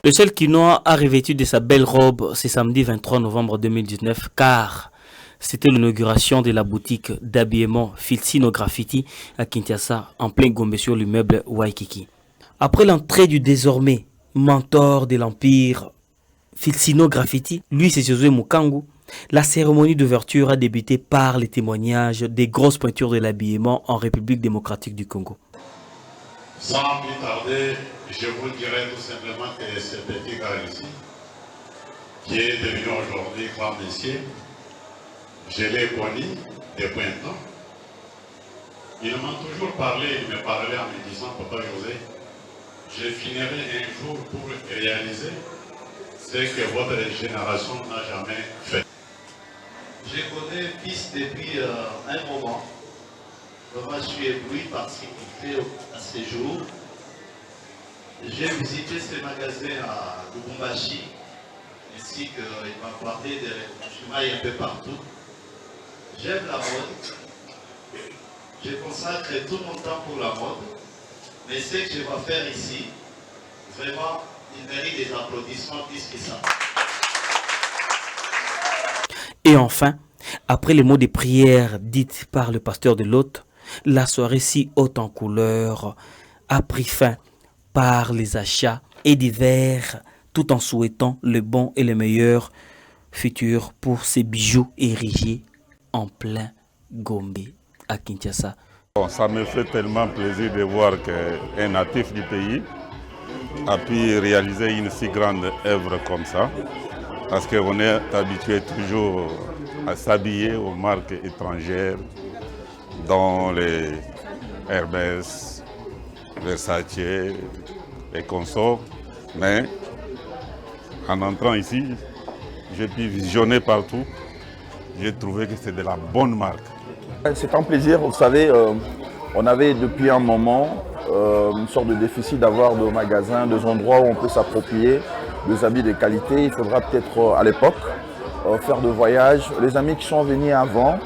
Le seul quinoa a revêtu de sa belle robe ce samedi 23 novembre 2019 car c'était l'inauguration de la boutique d'habillement Filsino Graffiti à Kinshasa en plein Gombe sur l'immeuble Waikiki. Après l'entrée du désormais mentor de l'empire Filsino Graffiti, lui c'est Josué Mukangu, la cérémonie d'ouverture a débuté par les témoignages des grosses pointures de l'habillement en République démocratique du Congo. Sans plus tarder, je vous dirai tout simplement que ce petit gars ici, qui est devenu aujourd'hui grand messier, je l'ai connu depuis un temps. Il m'a toujours parlé, il me parlait en me disant, Papa José, je finirai un jour pour réaliser ce que votre génération n'a jamais fait. Je connais Fils depuis un moment. Vraiment, je suis ébloui par ce qu'il fait à ces jours. J'ai visité ce magasin à Lubumbashi, ainsi qu'il m'a parlé de travail un peu partout. J'aime la mode. Je consacre tout mon temps pour la mode. Mais ce que je vais faire ici, vraiment, il mérite des applaudissements plus que ça. Et enfin, après les mots de prière dites par le pasteur de l'hôte, la soirée si haute en couleur a pris fin par les achats et divers, tout en souhaitant le bon et le meilleur futur pour ces bijoux érigés en plein Gombe à Kinshasa. Bon, ça me fait tellement plaisir de voir qu'un natif du pays a pu réaliser une si grande œuvre comme ça, parce qu'on est habitué toujours à s'habiller aux marques étrangères, dont les Hermès, Versace et consorts. Mais en entrant ici, j'ai pu visionner partout. J'ai trouvé que c'est de la bonne marque. C'est un plaisir, vous savez, on avait depuis un moment une sorte de déficit d'avoir de magasins, des endroits où on peut s'approprier des habits de qualité. Il faudra peut-être à l'époque faire de voyages. Les amis qui sont venus avant,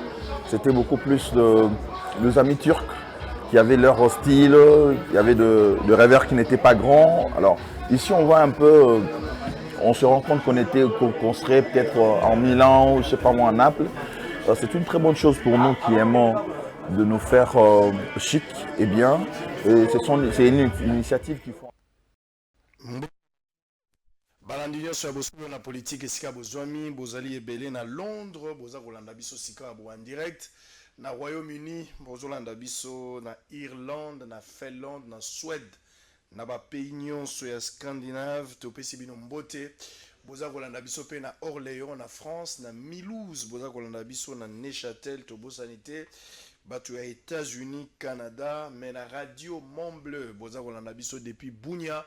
c'était beaucoup plus des amis turcs qui avaient leur style, il y avait de revers qui n'étaient pas grands. Alors ici on voit un peu, on se rend compte qu'on serait peut-être en Milan ou je sais pas moi en Naples. C'est une très bonne chose pour nous qui aimons de nous faire chic et bien. Et c'est une initiative qui font. balandi nyonso ya bosolo na politique esika bozwami bozali ebele na Londres boza kolanda biso sika bo en direct na Royaume-Uni bozolanda biso na Irlande na Finlande na Suède na ba pays nyonso ya Scandinave topesi bino mbote boza kolanda biso pe na Orléans na France na Mulhouse boza kolanda biso na Neuchâtel to bosanité bato ya États-Unis Canada mais na radio Mont Bleu boza kolanda biso depuis Bunia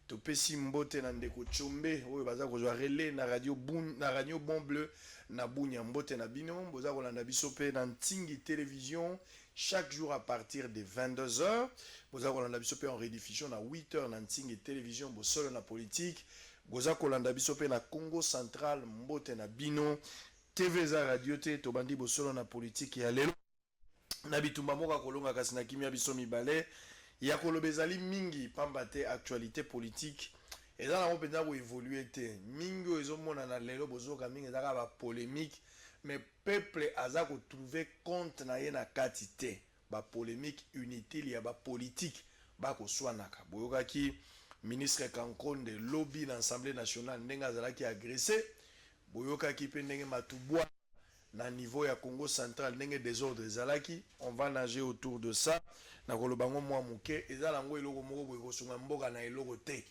topesi mbote na ndeko Chombe oyo baza kozwa relais na radio Mont Bleu na Bunia mbote na bino boza kolanda biso pe na Ntingi télévision chaque jour à partir de 22h boza kolanda biso pe en rediffusion na 8h na Ntingi télévision bosolo na politique boza kolanda biso pe na Congo central mbote na bino TV za radio te tobandi bosolo na politique ya lelo na bitumba moka kolonga kasi na kimia biso mibale ya kolobezali mingi pamba te actualité politique eza na mpenza ko évoluer te mingi ezomona na lelo bozoka mingi ezaka ba polémique mais peuple aza ko trouver compte na ye na kati te ba polémique inutile ya ba politique ba ko swanaka boyokaki ministre Kankonde lobby na Assemblée nationale ndenge azalaki agressé boyokaki pe ndenge matubwa na niveau ya Congo central ndenge désordre ezalaki on va nager autour de ça na kolobango mwa muke ezala ngo eloko moko boye kosunga mboka na eloko te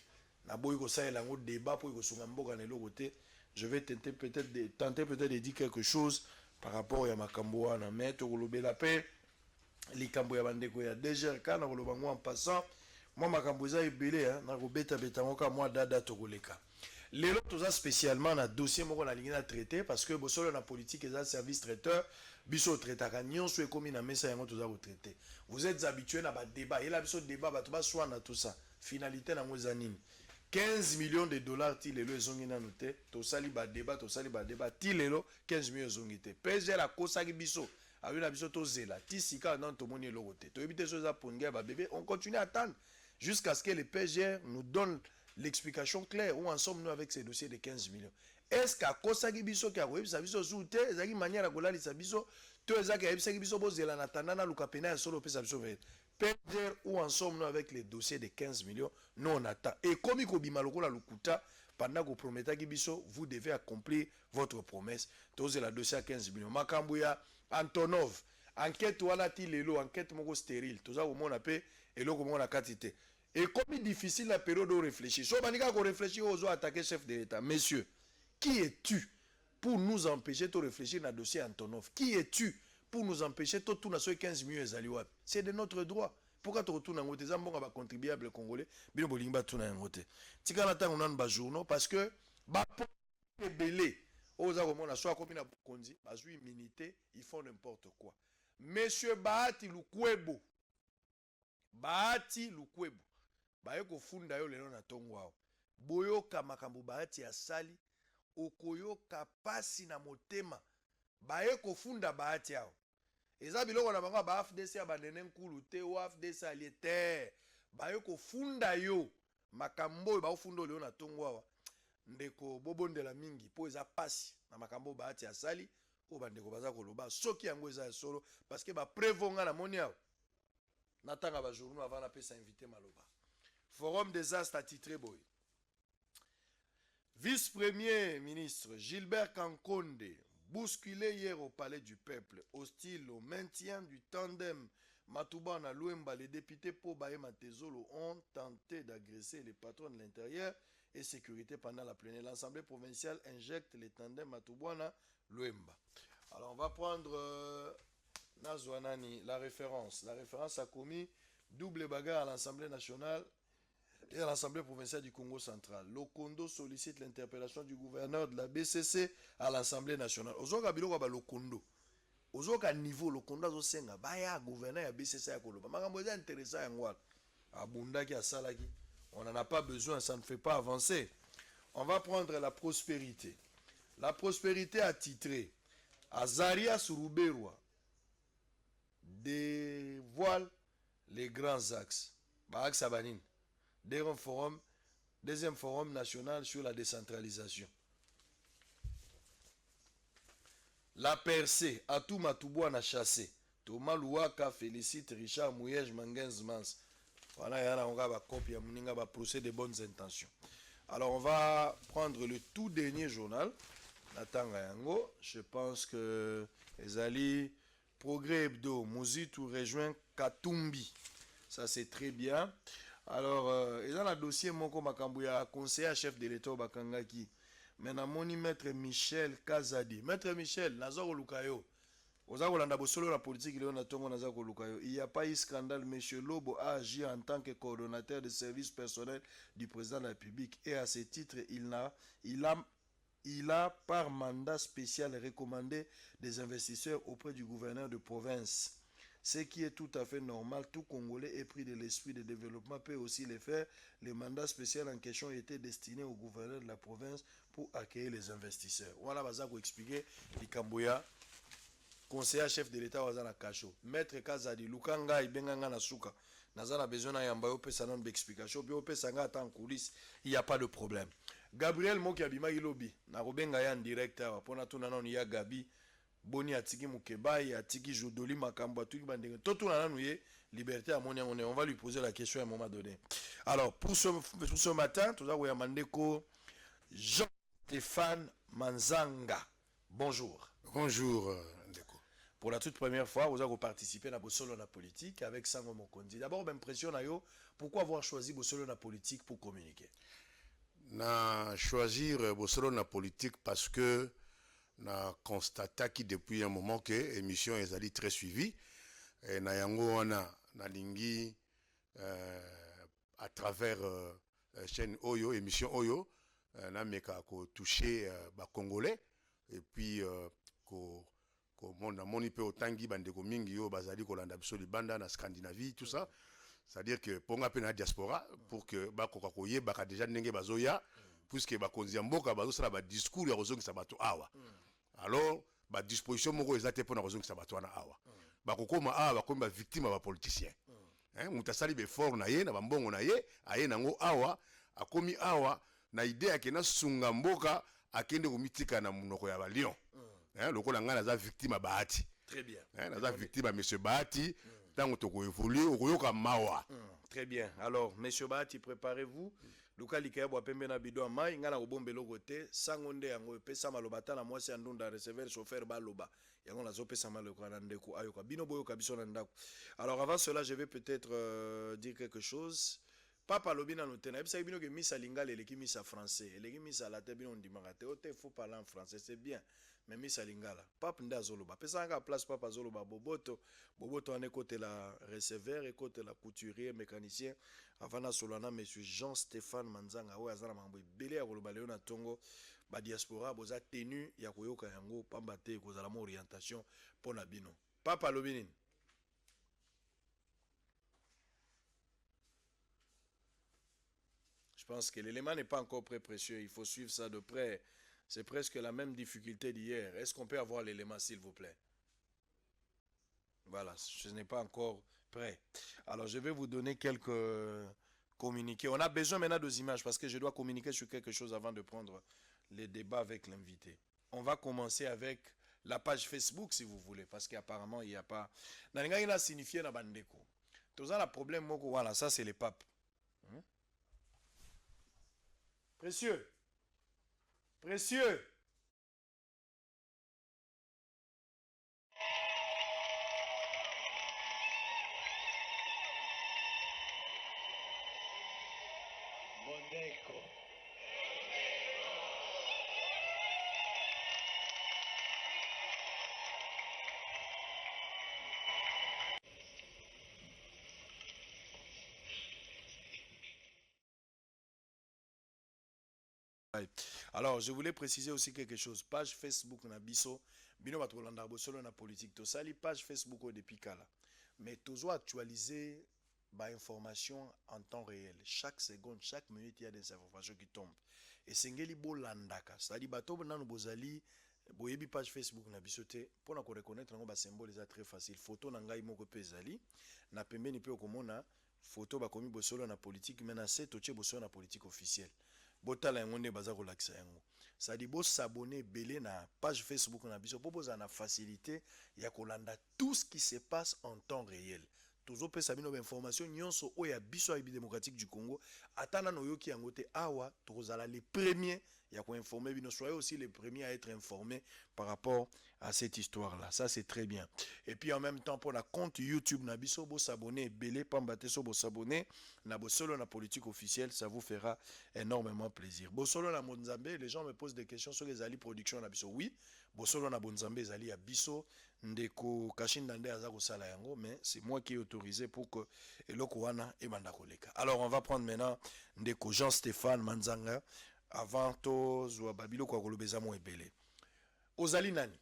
na boye kosalela ngo débat pour kosunga mboka na eloko te je vais tenter peut-être de dire quelque chose par rapport ya makambo wana mais to kolobela pe likambo ya bandeko ya DGRK na kolobango en passant moi makambo eza ebele na kobeta betango ka moi dada to koleka lelo toza spécialement na dossier moko na lingi na traité parce que bosolo na politique eza service traiteur biso traitaka nyonso ekomi na mesa yango toza ko traiter vous êtes habitués na ba débat et la biso débat bato ba swana tout ça finalité na ngoza nini 15 millions de dollars ti lelo ezongi na noté to sali ba débat ti lelo 15 millions ezongi te PSG la kosaki biso awi na biso to zela ti sika non to moni eloko te to ebite so za pongia ba bébé on continue à attendre jusqu'à ce que le PGR nous donne l'explication claire où en sommes-nous avec ces dossiers de 15 millions. Est-ce qu'à Kosaki Biso qui a eu sa biso sous terre, ezaki manière à golali sa biso, to ezaki a eu sa biso bozela na tanana lukapena solo pe sa biso vert. PGR où en sommes-nous avec les dossiers de 15 millions? Nous on attend. Et comme il kobima lokola lukuta pendant que vous promettez Biso, vous devez accomplir votre promesse. Tous la dossier à 15 millions. Makambouya, Antonov, enquête wana ti lelo, enquête moko stérile. Tout ça au monde appelle et là comment on a quantité. Et comme il est difficile la période de réfléchir. So manika ko réfléchir aux autres attaquer chef de l'État. Messieurs, qui es-tu pour nous empêcher de réfléchir dans le dossier Antonov? Qui es-tu pour nous empêcher de tout sur 15 millions ezaliwa? C'est de notre droit. Pourquoi tu retournes en côté? Ça va contribuable congolais. Bien au bolinga tourner en côté. Tika la temps on a un journaux parce que bah belé aux aromons soit comme na kondi bazui minité ils font n'importe quoi. Monsieur Bahati Lukwebo baye ko funda yo lelo na tongwa boyo kamakambo Bahati asali okoyo kapasi na motema baye ko funda Bahati yao. Eza biloko na bango ba FDC abanene nkulu te o FDC aliete bayo ko funda yo makambo ba funda leo na tongwa ndeko bobondela mingi po eza pasi na makambo Bahati asali o bandeko baza koloba soki yango eza solo parce que ba prevonga na monia natanga ba journaux avant na pesa invité maloba. Forum des Astres titré boy. Vice-premier ministre Gilbert Kankonde bousculé hier au palais du peuple, hostile au maintien du tandem Matoubana Luemba, les députés Pobaye Matezolo ont tenté d'agresser les patrons de l'intérieur et sécurité pendant la plénière. L'Assemblée provinciale injecte les tandems Matoubana Luemba. Alors on va prendre Nazwanani, la référence. La référence a commis double bagarre à l'Assemblée nationale et à l'Assemblée provinciale du Congo central. Lokondo sollicite l'interpellation du gouverneur de la BCC à l'Assemblée nationale. Ozoka biloko ba Lokondo. Ozoka niveau Lokondo azosenga baya gouverneur ya BCC ya koloba. Makambo eza intéressant yangwa. Abundaki asalaki. On n'en a pas besoin, ça ne fait pas avancer. On va prendre la prospérité. La prospérité a titré Azaria Suruberwa dévoile les grands axes. Ba axe abanine. Deuxième forum national sur la décentralisation. La percée, Atou Matouboua n'a chassé. Thomas Louaka félicite Richard Mouyej Mangenzmans. Voilà, on va copier, on va procéder de bonnes intentions. Alors, on va prendre le tout dernier journal. Nathan Yango. Je pense que les alliés Progrès Hebdo, Mouzitou rejoint Katumbi. Ça, c'est très bien. Alors, il y a un dossier Moko Makambouya, conseiller chef de l'État Bakangaki. Maintenant, mon maître Michel Kazadi. Maître Michel, Nazaro Lukayo. Il n'y a pas eu scandale. Monsieur Lobo a agi en tant que coordonnateur de services personnels du président de la République. Et à ce titre, il a par mandat spécial recommandé des investisseurs auprès du gouverneur de province. Ce qui est tout à fait normal, tout Congolais épris de l'esprit de développement peut aussi le faire. Le mandat spécial en question était destiné au gouverneur de la province pour accueillir les investisseurs. Voilà, je vais vous expliquer. Likambouya, conseiller chef de l'État, Wazana Kacho. Maître Kazadi, Lukanga, Ibenganga Nasuka. Nazana besoin d'un yamba, ope sanon d'explication, puis ope sanga attend en coulisses, il n'y a pas de problème. Gabriel Moki Abima Ilobi, Narobenga ya en direct, pona tunanon ya Gabi. Boni atiki Mukebai, atiki Jodoli Makambo, atiki Bandenge. Tout le monde liberté à Monia, on va lui poser la question à un moment donné. Alors, pour ce matin, tout ça, vous avez Jean-Stéphane Manzanga. Bonjour. Bonjour, Ndeko. Pour la toute première fois, vous avez participé à Bossolo na politique avec Sango Mokondi. D'abord, m'impressionne, pourquoi avoir choisi Bossolo na politique pour communiquer? Na choisir Bossolo na politique parce que na constata qui depuis un moment que l'émission est allée très suivie et na yango na lingi à travers chaîne Oyo émission Oyo na meka ko toucher ba congolais et puis ko monde moni pe otangi bande ko mingi yo bazali ko landa biso libanda na Scandinavie tout ça, c'est-à-dire que ponga pe na diaspora pour que ba ko koye ba déjà ndenge bazoya puisque ba konzi mboka bazo sala ba discours ya kozongi sabato awa. Alors, ba disposition moko ezate pona kozongi sabato na awa. Ba kokoma awa ba komba victime ba politicien. mutasali be fort na ye na bambongo na ye aye nango awa akomi awa na idea ke na sunga mboka akende komitika na munoko ya balion lokola ngana za victime bahati très bien naza victime monsieur Bahati tango toko évoluer okoyoka mawa très bien alors monsieur Bahati préparez-vous luka likaya bwa pembe na bidon mai ngana kobombelo kote sangonde yango epesa malobata na mwasi andunda recevoir chauffeur baloba yango nazo pesa maloko na ndeko ayoka bino boyoka biso na ndako. Alors avant cela je vais peut-être dire quelque chose. Papa lobina notena ebisa bino ke misa lingala eleki misa français eleki misa la te bino ndimaka te ote faut parler en français c'est bien mais misa lingala papa nda zoloba pesa nga place papa zoloba boboto ane côté la receveur et côté la couturier mécanicien avant na solana monsieur Jean-Stéphane Manzanga oyo azana mambo ebele ya koloba leo na tongo ba diaspora boza tenu ya koyoka yango pamba te kozala mo orientation pona bino papa lobinini. Je pense que l'élément n'est pas encore très précieux. Il faut suivre ça de près. C'est presque la même difficulté d'hier. Est-ce qu'on peut avoir l'élément, s'il vous plaît? Voilà, ce n'est pas encore prêt. Alors, je vais vous donner quelques communiqués. On a besoin maintenant des images parce que je dois communiquer sur quelque chose avant de prendre les débats avec l'invité. On va commencer avec la page Facebook, si vous voulez, parce qu'apparemment, il n'y a pas... Il a signifié na bandeko. Tout ça, le problème, voilà, ça, c'est les papes. Précieux. Précieux. Mondeko. Alors, je voulais préciser aussi quelque chose. Page Facebook na biso, bino batolanda bosolo na politique to sali page Facebook au depuis kala. Mais toujours actualiser ba information en temps réel. Chaque seconde, chaque minute, il y a des informations qui tombent. Et sengeli bolandaka, c'est-à-dire bato nanu bozali boyebi page Facebook na biso te pour na ko reconnaître ngo ba symbole eza très facile. Photo na ngai moko pezali na pembeni pe okomona photo ba komi bosolo na politique menacé toche bosolo na politique officielle. Botala yango nde baza kolakisa yango. Ça dit bo s'abonner belé na page Facebook na biso po boza na facilité ya kolanda tout ce qui se passe en temps réel. Toujours pesa bino information nyonso oya biso ya démocratique du Congo atana no yoki yango te awa tozala les premiers ya ko informer bino, soyez aussi les premiers à être informés par rapport à cette histoire là. Ça c'est très bien. Et puis en même temps pour la compte YouTube na biso bo s'abonner belé pambate so bo s'abonner na bo solo na politique officielle, ça vous fera énormément plaisir. Bo solo na Monzambe, les gens me posent des questions sur les ali production na biso. Oui, bo solo na Bonzambe zali ya biso ndeko kashinda nde aza kosala yango, mais c'est moi qui ai autorisé pour que eloko wana ebanda koleka. Alors on va prendre maintenant ndeko Jean-Stéphane Manzanga avant to zwa babilo kwa kolobeza mo ebele. Ozali nani?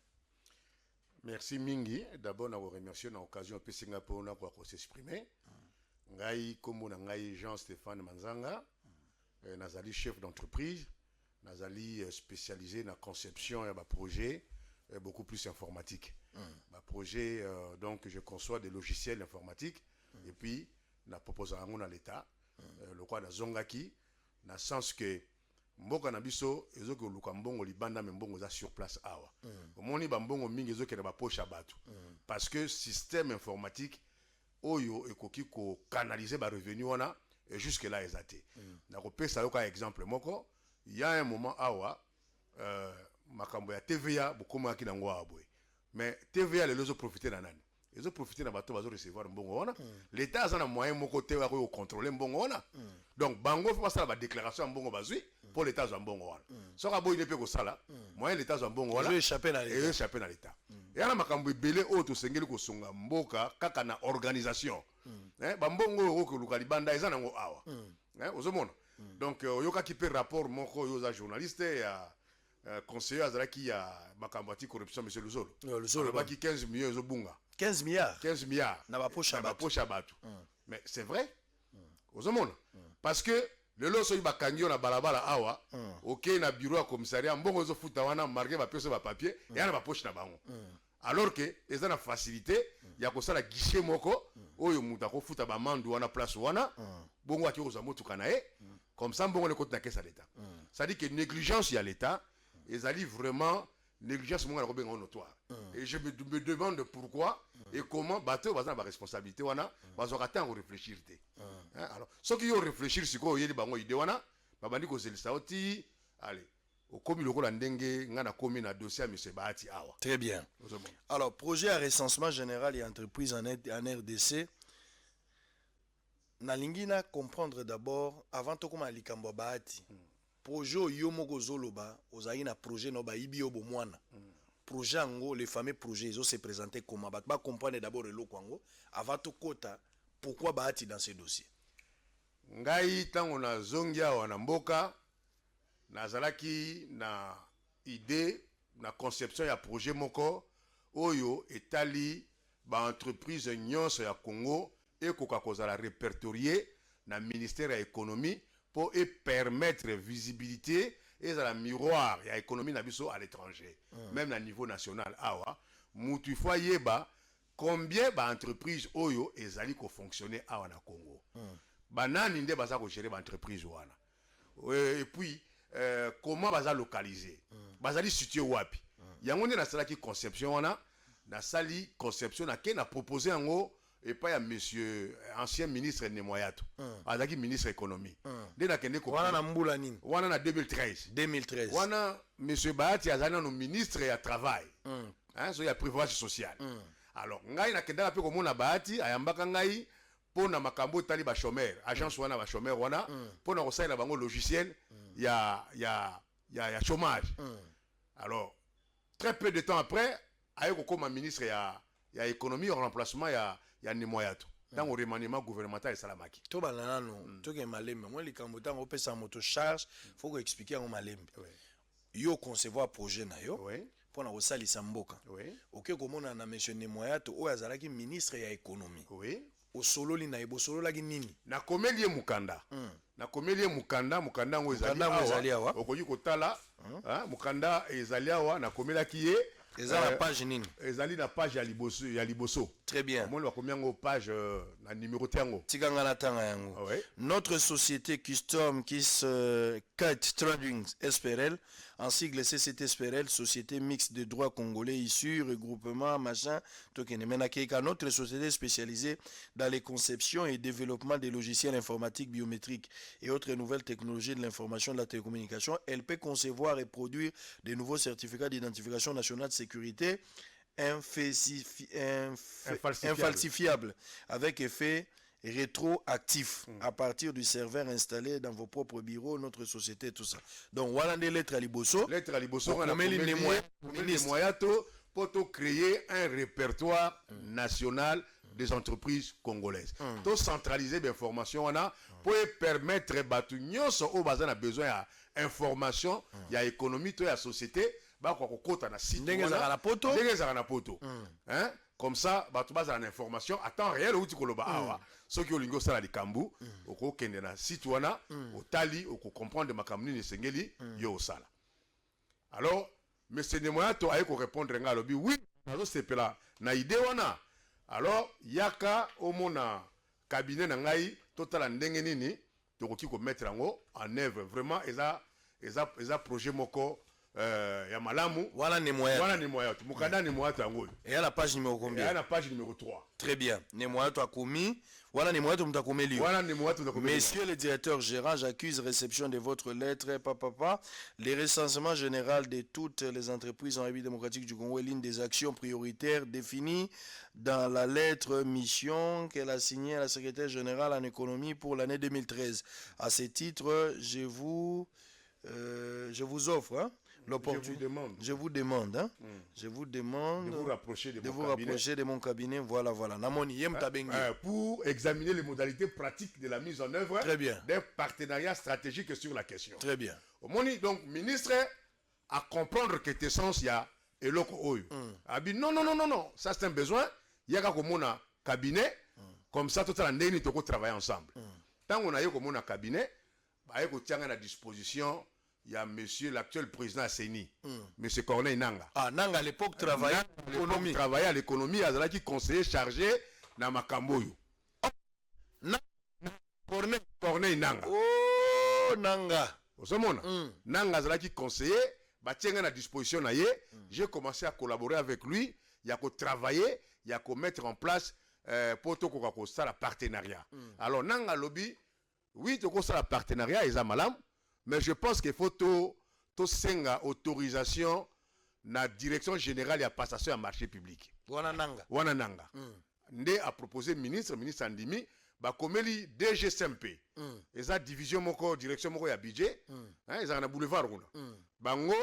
Merci mingi. D'abord na vous remercier na occasion pe Singapour na kwa s'exprimer. Ngai kombo na ngai Jean-Stéphane Manzanga. Nazali chef d'entreprise, nazali spécialisé dans la conception et projet beaucoup plus informatique. Ma projet donc je conçois des logiciels informatiques et puis na propose à l'État le quoi na zongaki na sens que mboka na biso ezoko luka mbongo libanda me mbongo za sur place awa omoni ba mbongo mingi ezoko na ba poche abatu parce que système informatique oyo ekoki ko canaliser ba revenu wana et jusque là ezate na ko pesa yo ka exemple moko il y a un moment awa makambo ya TVA bokoma ki nango abwe mais TVA les lozo profiter na nani ils ont profité na bato bazo recevoir mbongo wana l'état a un moyen moko te wa ko contrôler mbongo wana donc bango faut passer la déclaration mbongo bazui pour l'état za mbongo wana so ka boy ne pe ko sala moyen l'état za mbongo wana échapper na l'état et ana makambo belé o to sengeli ko songa mboka kaka na organisation ba mbongo ko luka libanda eza nango awa ozomona donc yoka ki pe rapport moko yo za journaliste ya conseiller azalaki ya makambo ati corruption monsieur Luzolo baki 15 millions zo bunga 15 milliards. 15 milliards. Na ba poche abatu. Mais c'est vrai. Ozomona. Parce que le loso yi bakangio na balabala awa, OK na bureau à commissariat, mbongo zo futa wana marqué ba peso ba papier, et na ba poche na bango. Alors que eza na facilité, ya ko sala guichet moko, oyo muta ko futa ba mandu wana place wana bongo ati oza motuka na ye comme ça bongo le côté na caisse à l'état ça dit que négligence ya l'état ezali vraiment négligence monga na ko benga notoire et je me demande pourquoi et comment bateau bazana ba responsabilité wana bazoka temps réfléchir té alors ceux qui ont réfléchir siko yeli bango idée wana babandi ko zelisa oti allez au commis le rôle ndenge ngana commis na dossier à monsieur Bahati awa. Très bien. Alors projet à recensement général et entreprise en RDC nalingi na comprendre d'abord avant to koma likambo Bahati projet yo moko zoloba ozali na projet no ba ibi yo bomwana projet ngo les fameux projets ils ont se présenter comment ba comprendre d'abord le kwango avant to kota pourquoi Bahati dans ce dossier. Ngai tango na zongia wana mboka nazalaki na idée na conception ya projet moko oyo etali ba entreprise nyonso ya Congo et koka kozala répertorier na ministère ya économie pour permettre visibilité et la miroir ya économie na biso à l'étranger même na niveau national awa mutu fois yeba combien ba entreprise oyo ezali ko fonctionner awa na Congo banani nde baza ko gérer ba entreprise wana et puis comment baza localiser bazali situé wapi yango nde na salaki conception wana na sali conception na ke na proposer yango et pas ya monsieur ancien ministre Nemoyato azaki ministre économie nde na kende ko wana na mbula nini wana na 2013 wana monsieur Bahati azali no ministre ya travail hein so ya prévoyance sociale alors ngai na kenda pe ko mona Bahati ayambaka ngai pona makambo tali ba chômeur agence wana ba chômeur wana pona ko saila bango logiciel ya chômage alors très peu de temps après ayeko comme ministre ya économie en remplacement ya Nemoyato dans le remaniement gouvernemental et salamaki to balana no to ke malembe moi likambo tango pesa moto charge faut ko expliquer en malembe yo concevoir projet na yo pona ko salisa mboka OK komona na monsieur Nemoyato o azalaki ministre ya économie au solo li na ebo solo laki nini na komelie mukanda na komelie mukanda ngo ezali awa okoyi kotala mukanda ezali awa na komelaki ye ezali na page nini ezali na page ya liboso très bien moi ko miango page na numéro tango tikanga na tanga yango notre société custom Kite Trading SPRL en sigle CCT SPRL société mixte de droit congolais issue regroupement machin tokene menakeka notre société spécialisée dans les conceptions et développement des logiciels informatiques biométriques et autres nouvelles technologies de l'information et de la télécommunication elle peut concevoir et produire des nouveaux certificats d'identification nationale de sécurité infalsifiable avec effet rétroactif à partir du serveur installé dans vos propres bureaux, notre société, tout ça. Donc, voilà des lettres à Liboso. Lettres à Liboso, on a mis les moyens pour créer un répertoire national des entreprises congolaises. Tout centraliser l'information pour permettre batu nyonso o bazana besoin d'information, il y a économie, il y a société. Ba kwa kokota na site na poto hein comme ça batu baza na information à temps réel outi koloba awa soki olingo sala likambu oko kende na site wana otali oko comprendre makamni ne sengeli yo osala alors monsieur Nemoyato ayeko répondre nga lobi oui nazo sepela na idée wana alors yaka omona cabinet na ngai totala ndenge nini tokoki ko mettre ngo en œuvre vraiment eza projet moko ya malamu voilà Nemoyato mukanda Nemoyato yango et à la page numéro combien et à la page numéro 3 très bien Nemoyato a commis voilà Nemoyato mutakomeli messieurs le directeur gérant j'accuse réception de votre lettre papa les recensements général de toutes les entreprises en République démocratique du Congo et l'une des actions prioritaires définies dans la lettre mission qu'elle a signée à la secrétaire générale en économie pour l'année 2013 à ce titre je vous offre je vous demande de vous rapprocher de mon cabinet voilà pour examiner les modalités pratiques de la mise en œuvre d'un partenariat stratégique sur la question. Très bien. Donc ministre à comprendre que tes sens y a et l'oko non ça c'est un besoin il y a comme un cabinet comme ça tout le monde peut travailler ensemble. Tant qu'on a eu comme un cabinet bah il faut à la disposition. Il y a monsieur l'actuel président Asseni, monsieur Corneille Nanga. Ah, Nanga à l'époque travaillait à l'économie, à l'économie, il y a qui conseiller chargé dans Makamboyo. Corneille Nanga. Oh, Nanga. Ozomona. Nanga zalaki conseiller, batienga na disposition na ye. J'ai commencé à collaborer avec lui, il y a qu'à travailler, il y a qu'à mettre en place pour tout ça la partenariat. Alors Nanga lobby, oui, tout ça la partenariat ils malam, mais je pense qu'il faut tout senga autorisation na direction générale ya passation à marché public. Wana Nanga. Wana Nanga. Nde a proposé ministre Andimi ba komeli DGSMP. Eza division moko direction moko ya budget, hein, eza na boulevard kuna. Bango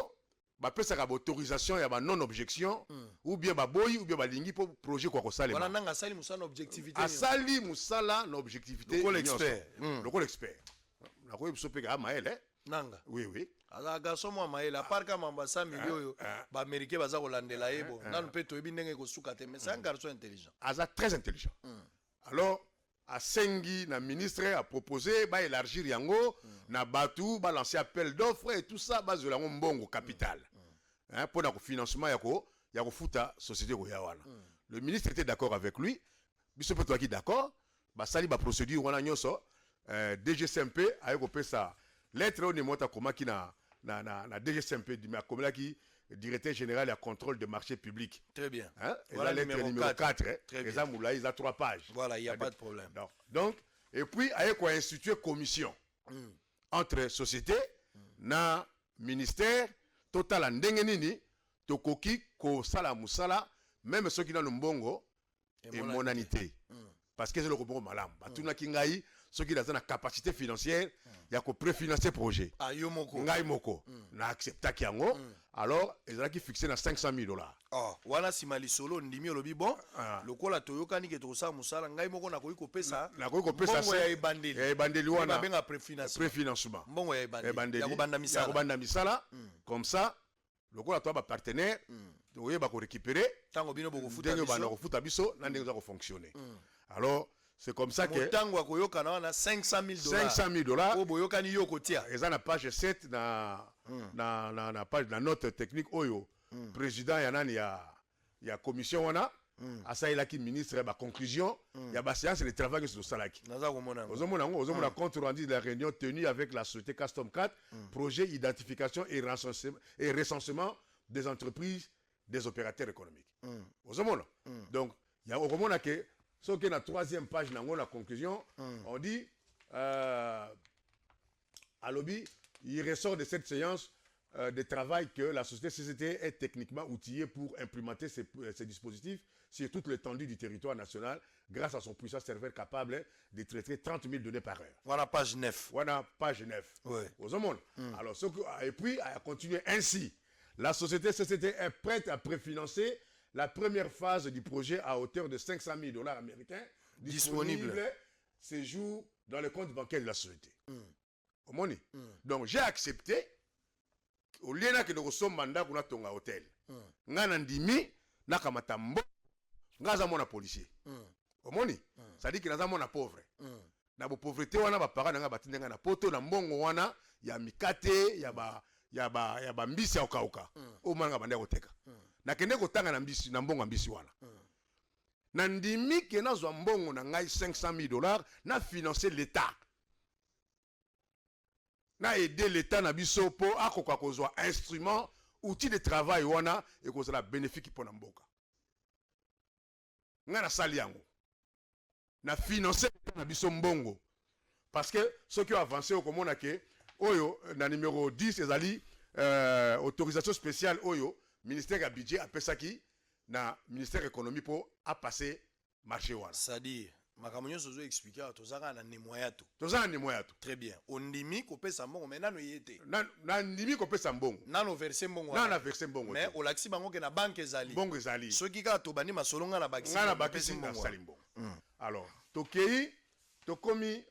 ba pesa ka autorisation ya ba non objection ou bien ba boyi ou bien ba lingi pour projet kwa kosalema. Wana Nanga sali musala objectivité. Asali musala na objectivité. Le expert. Le expert. Na ko biso peka Maël hein. Nanga. Oui oui. Ala gaso mo Maël à part ka mamba 100 millions ba américain baza ko landela yebo. Nanu pe to ebindenge ko suka te mais c'est un garçon intelligent. Asa très intelligent. Alors a Sengi na ministre a proposé ba élargir yango na batu ba lancer appel d'offres et tout ça ba zolango mbongo capital. Hein pour na financement yako futa société ko yawana. Le ministre était d'accord avec lui. Biso pe to ki d'accord. Ba sali ba procédure wana nyoso DGSMP a ko pesa lettre on monta komaki na DGSMP di ma komaki directeur général à contrôle de marché public. Très bien. Hein? Voilà la lettre numéro 4. Les amoula, ils ont 3 pages. Voilà, il n'y a pas de problème. Donc, et puis, il y a institué commission entre sociétés, na ministère, total ndengenini, tokoki, ko sala musala, même ceux qui ont le mbongo et monanité. Parce que c'est le robot malam. Batuna kingai, ceux qui ont la capacité financière, il y a qu'au préfinancer projet. Ngai moko. Na accepta kiango. Alors, ils ont fixé na $500,000. Oh, wana simali solo ndimi olobi bon. Lokola toyokani ke tosa musala ngai moko na koyi kopesa. Na koyi kopesa mbongo ya ebandeli. Ebandeli wana. Benga préfinancement. Préfinancement. Mbongo ya ebandeli. Ya kobanda misala. Ya kobanda misala. Comme ça, lokola toi ba partenaire, toye ba ko récupérer. Tango bino boko futa biso. Ndenge ba futa biso, na ndenge za ko fonctionner. Alors, c'est comme ça que tango akoyoka na $500,000. $500,000. O boyokani yoko tia. Eza na page 7 na page na note technique oyo. Président yanani ya commission wana. Asaïla qui ministre ba conclusion. Ya ba séance de travail sur le salaki. Naza komona. Ozomona compte rendu de la réunion tenue avec la société Custom 4. Projet identification et recensement des entreprises des opérateurs économiques. Ozomona. Donc, il y a au que ce qui est la 3e page dans la conclusion, on dit à lobby, il ressort de cette séance de travail que la société CCT est techniquement outillée pour implémenter ces dispositifs sur toute l'étendue du territoire national grâce à son puissant serveur capable de traiter 30 000 données par heure. Voilà page 9. Voilà page 9. Oui. Alors, et puis, à continuer ainsi. La société CCT est prête à préfinancer la première phase du projet à hauteur de $500,000 américains disponible ces jours dans le compte bancaire de la société. Donc j'ai accepté au lieu que nous sommes mandat pour notre hôtel. Ngana ndimi nakamata mbo ngaza mona policier. Omoni ça dit que naza mona pauvre. Na bo pauvreté wana ba parents nga batindenga na poto na mbongo wana ya mikate ya ba mbisi ya okauka. O manga bande koteka. Na kende kotanga na mbisi na mbongo mbisi wana. Na ndimi ke nazwa mbongo na ngai $500,000 na financer l'état. Na aider l'état na biso po akoka kozwa instrument outil de travail wana et kozala bénéfique pour na mboka. Nga na sali yango. Na financer na biso mbongo parce que ceux qui ont avancé au komona ke oyo na numéro 10 ezali autorisation spéciale oyo ministère du budget a pesaki na ministère économie pour a passer marché wana. C'est-à-dire makamonyo sozo expliquer tozaka na nemoyato. Tozaka nemoyato. Très bien. Ondimi ko pesa mbongo mais nano yete. Na ndimi ko pesa mbongo. Nano verser mbongo. Nano verser mbongo. Mais o laksi bango ke na banque ezali. Banque ezali. Soki ka to bani masolonga na bakisi. Na bakisi na salimbo. Alors, tokei tokomi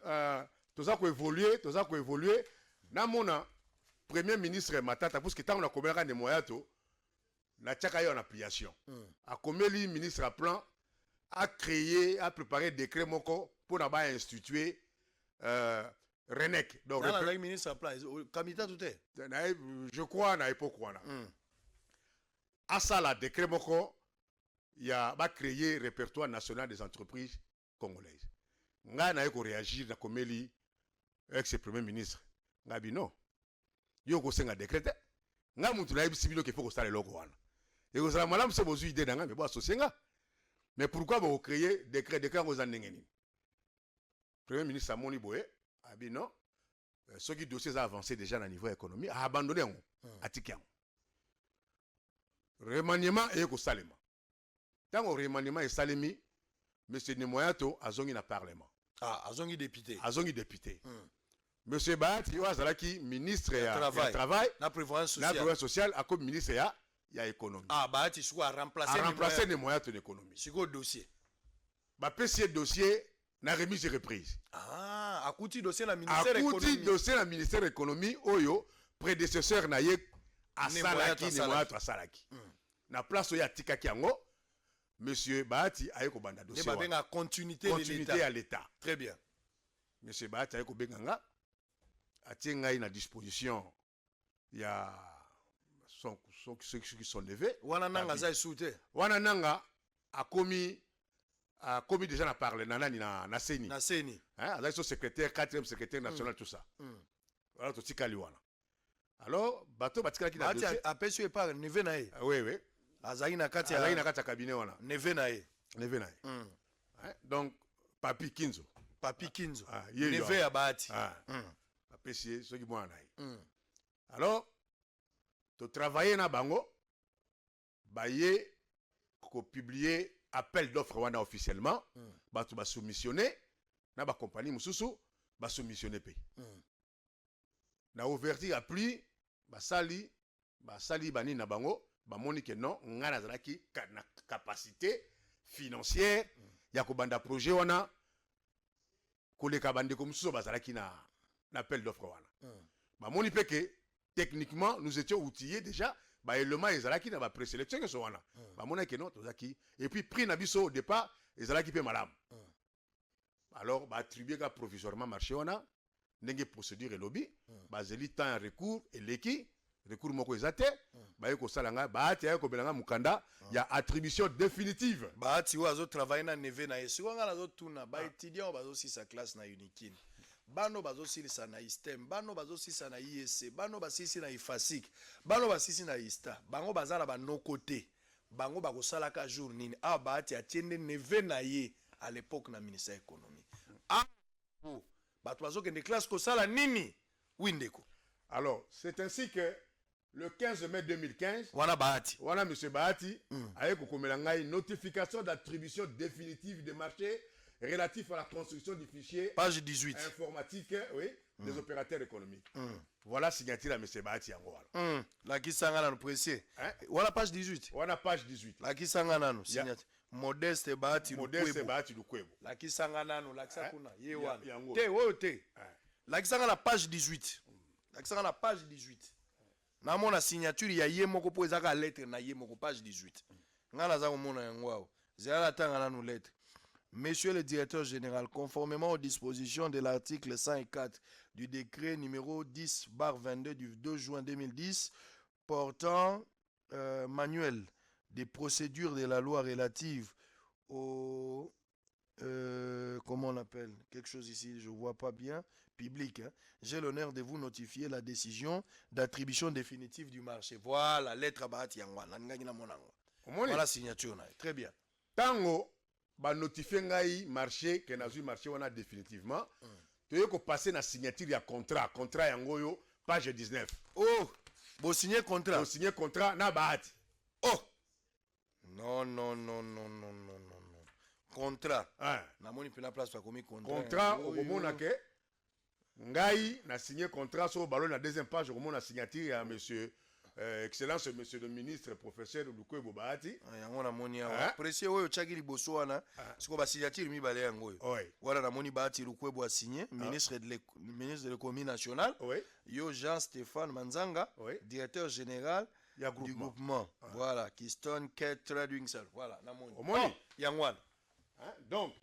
toza ko évoluer na mona premier ministre Matata parce que tant on a combien de moyato na tchaka yo en application. A komeli ministre à plan a créé, a préparé décret moko pour n'avoir institué RENEC. Donc le ministre à plan, Kamita tout est. Je crois na époque wana. À ça la décret moko il a créé répertoire national des entreprises congolaises. nga na ko réagir na komeli ex premier ministre nga bino yo ko senga décret nga mutu na yebisi bino ke faut ko sala loko wana et ko sala malamu se bozu idée nga mais bo associer nga mais pourquoi vous créer décret ngo za ndengeni premier ministre amoni boye abino ceux qui dossiers a avancé déjà na niveau économie a abandonné yango atiki yango remaniement et ko salema tango remaniement et salemi monsieur Nemoyato azongi na parlement azongi député monsieur Bahati Ouazalaki ministre ya travail na prévoyance sociale a comme ministre ya économie Bahati siko a remplacer Nemoyato d'économie siko dossier ba PC dossier na remise et reprise akuti dossier na ministère économie akuti dossier na ministère économie oyo prédécesseur na ye asalaki Nemoyato asalaki na place oyo atikaki yango monsieur Bahati aye ko banda dossier ba benga continuité à l'état très bien monsieur Bahati aye ko benga nga atie ngai na disposition ya ceux qui sont levés wana nanga za soute wana nanga akomi déjà na parler na seni hein azali secrétaire 4e secrétaire national tout ça voilà to tikali wana alors bato batikaki na dossier apesi par neve na ye oui azali na kati ya cabinet wana neve na ye hein donc papi Kinzo neve ya Bahati apesi soki mwana na ye alors to travailler na bango baye ko publier appel d'offre wana officiellement bato ba soumissionner na ba compagnie mususu ba soumissionner pe na ouverture appli basali bani na bango bamoni ke non ngana zalaki na capacité financière ya ko banda projet wana koleka bandeko mususu bazalaki na appel d'offre wana bamoni pe ke techniquement nous étions outillés déjà ba élément ezalaki na ba présélection que so wana bamona ke non tozaki et puis prix na biso au départ ezalaki pe malamu alors ba attribuer ka provisoirement marché wana ndenge procédure lobby bazeli temps en recours eleki recours moko ezate ba yeko salanga Bahati ayeko belanga mukanda ya attribution définitive Bahati wazo travailler na neve na yesu ngala zo tuna ba étudiant bazo sisa classe na Unikin bano bazo silisa na ISTEM bano bazo sisa na IEC bano basisi na IFASIC bano basisi na ISTA bango bazala ba no côté bango bakosala ka jour nini Bahati atiende neve na ye à l'époque na ministère économie bato bazo kende classe ko sala nini windeko. Alors c'est ainsi que le 15 mai 2015 wana monsieur Bahati a kokomela ngai notification d'attribution définitive des marchés relatifs à la construction du fichier page 18 informatique des opérateurs économiques. Voilà signature à monsieur Bahati yango wala la kisanga na précieux wala page 18 wana page 18 la kisanga nano signature Modeste Bahati Lukwebo la kisanga nano la kisanga kuna ye wana te wote la kisanga na page 18 la kisanga na page 18 na mona signature ya ye moko po ezaka lettre na ye moko page 18 ngala za mona yango awo zela tanga nanu lettre. Monsieur le directeur général, conformément aux dispositions de l'article 104 du décret numéro 10/22 du 2 juin 2010 portant manuel des procédures de la loi relative au comment on appelle quelque chose ici, je vois pas bien, public. J'ai l'honneur de vous notifier la décision d'attribution définitive du marché. Voilà, lettre à Bahati Yangwa. Voilà signature. Très bien. Tango ba notifier ngai marché que na marché wana définitivement tu yeko passer na signature ya contrat yango yo page 19 bo signer contrat na Bahati non contrat na moni pena place pa komi contrat okomona ke ngai na signer contrat so balo na deuxième page okomona signature ya monsieur excellence monsieur le ministre professeur Lukwebo Bahati yango na moni ya précieux oyo chaki liboso wana siko ba signature mi bale yango oyo wala na moni Bahati Lukwebo a signé ministre de l'économie nationale yo Jean-Stéphane Manzanga directeur général du groupement voilà Keystone Kate Trading Cell voilà na moni yango wana donc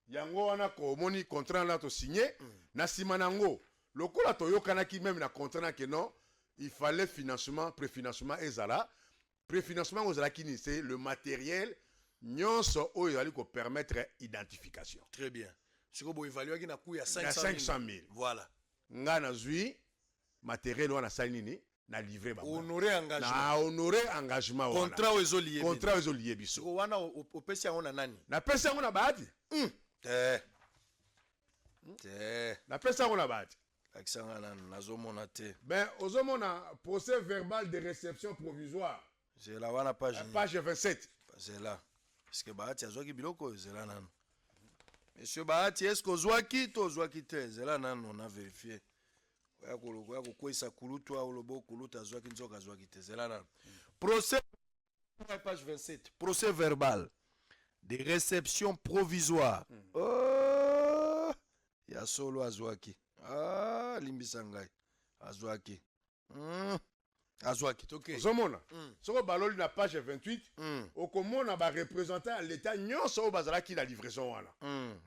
yango wana ko moni contrat là to signé na sima nango lokola to yokanaki même na contrat que non il fallait financement, préfinancement ezala. Préfinancement ezala kini c'est le matériel nyonso oyo ezali ko permettre identification. Très bien. Si vous évaluez na coût ya 500 000. Voilà. Nga na zui matériel wana salinini na livrer ba. Honorer engagement. Na honorer engagement wana. Contrat aux lié. Contrat aux lié biso. Siko wana au pesi yango na nani? Na pesa yango na bahati. Na pesa yango na bahati. Akisanga na nazomona te. Ben ozomona procès verbal de réception provisoire. C'est la wana page. Page 27. C'est là. Parce que bahati azwaki biloko c'est là nan. Monsieur Bahati, est-ce que ozwaki to ozwaki te? C'est là nan on a vérifié. Oya kokwesa kulutu au lobo kulutu azwaki nzoka azwaki te. C'est là nan. Procès page 27. Procès verbal de réception provisoire. Oh! Ya solo azwaki. Ah, limbisangai. Azwaki. Azwaki, ok. Zomona. Soko baloli na page 28. Okomona ba représentant l'état nyonso bazalaki la livraison wana.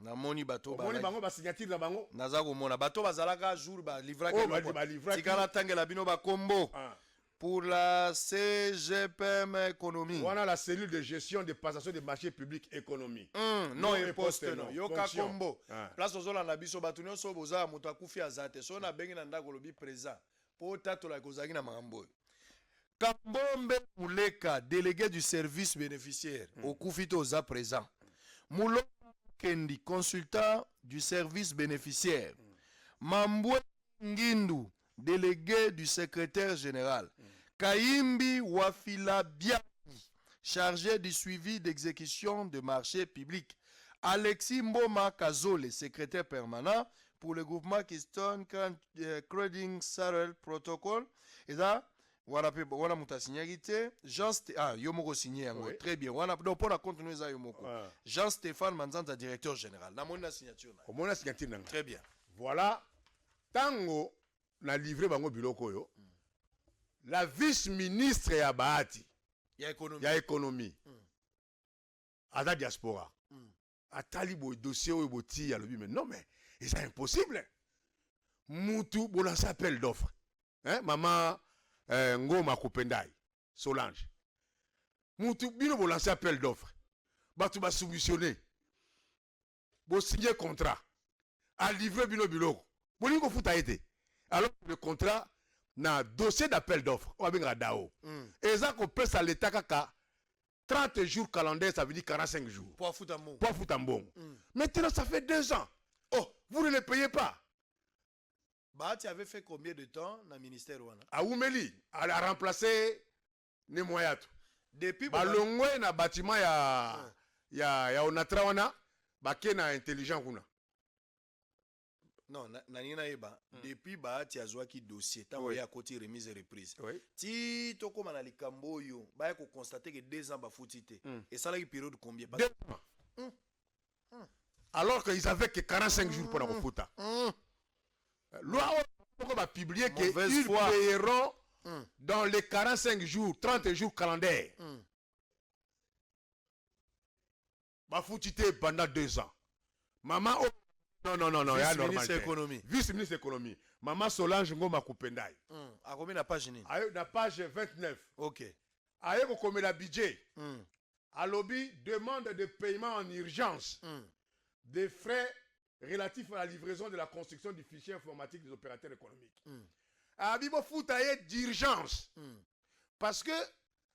Na moni bato ba. Moni bango ba signature na bango. Naza komona bato bazalaka jour ba livraka. Oh, ba livraka. Tikala tangela bino ba kombo. Pour la CGPM économie. Wana la cellule de gestion de passation des marchés publics économie. Non et poste non. Yoka kombo. Place ozola na biso bato nyonso boza moto akufi azate. So na bengi na ndako lobi présent. Po tato la kozaki na mambo. Kambombe Mouleka, délégué du service bénéficiaire, au Koufito Oza présent. Moulon Kendi, consultant du service bénéficiaire. Mamboué Ngindu, délégué du secrétaire général. Kaimbi Wafila Biabi, chargé du suivi d'exécution de marchés publics. Alexis Mboma Kazole, secrétaire permanent pour le groupement Keystone Trading Sarel Protocol. Et là, wana muta signé Jean Yomoko signé très bien. Wana donc pour la continuer ça Yomoko. Jean-Stéphane Manzanta directeur général. Na mona signature na. Mona signature na. Très bien. Voilà tango na livré bango biloko yo. La vice-ministre ya Bahati ya économie. Ada diaspora. Atali bo dossier o boti ya lobi mais non mais c'est impossible. Mutu bon s'appelle d'offre. Hein maman Ngoma Kupendai, Solange. Moutou bino bo lancer appel d'offres. Batu ba soumissionner. Bo signer contrat. A livrer bino biloko. Boni ko futa été. Alors le contrat na dossier d'appel d'offres. O benga dao. Et ça ko pèse à l'état kaka 30 jours calendaire, ça veut dire 45 jours. Pour foutre bon. Pour foutre bon. Maintenant ça fait 2 ans. Oh, vous ne les payez pas. Bahati avait fait combien de temps dans le ministère wana? A Oumeli, elle a remplacé Nemoyato. Depuis balongwe na bâtiment ya Onatra wana, baké na intelligent kuna. Non, na eba. Depuis Bahati azwaki dossier, tant y a côté remise et reprise. Ti toko na likambo yo, ba ko constater que 2 ans ba foutité. Et ça la période combien? 2 ans. Alors qu'ils avaient que 45 jours pour la refuta. Loi va publier qu'ils payeront dans les 45 jours, 30 jours calendaires. Ma foutité pendant 2 ans. Maman, non, vice-ministre économie. Vice-ministre économie. Maman Solange Ngoma Kupendai. A combien la page ni? La page 29. Ok. Aye ko combien la budget? A lobby demande de paiement en urgence des frais relatif à la livraison de la construction du fichier informatique des opérateurs économiques. Abibo foutaye d'urgence. Parce que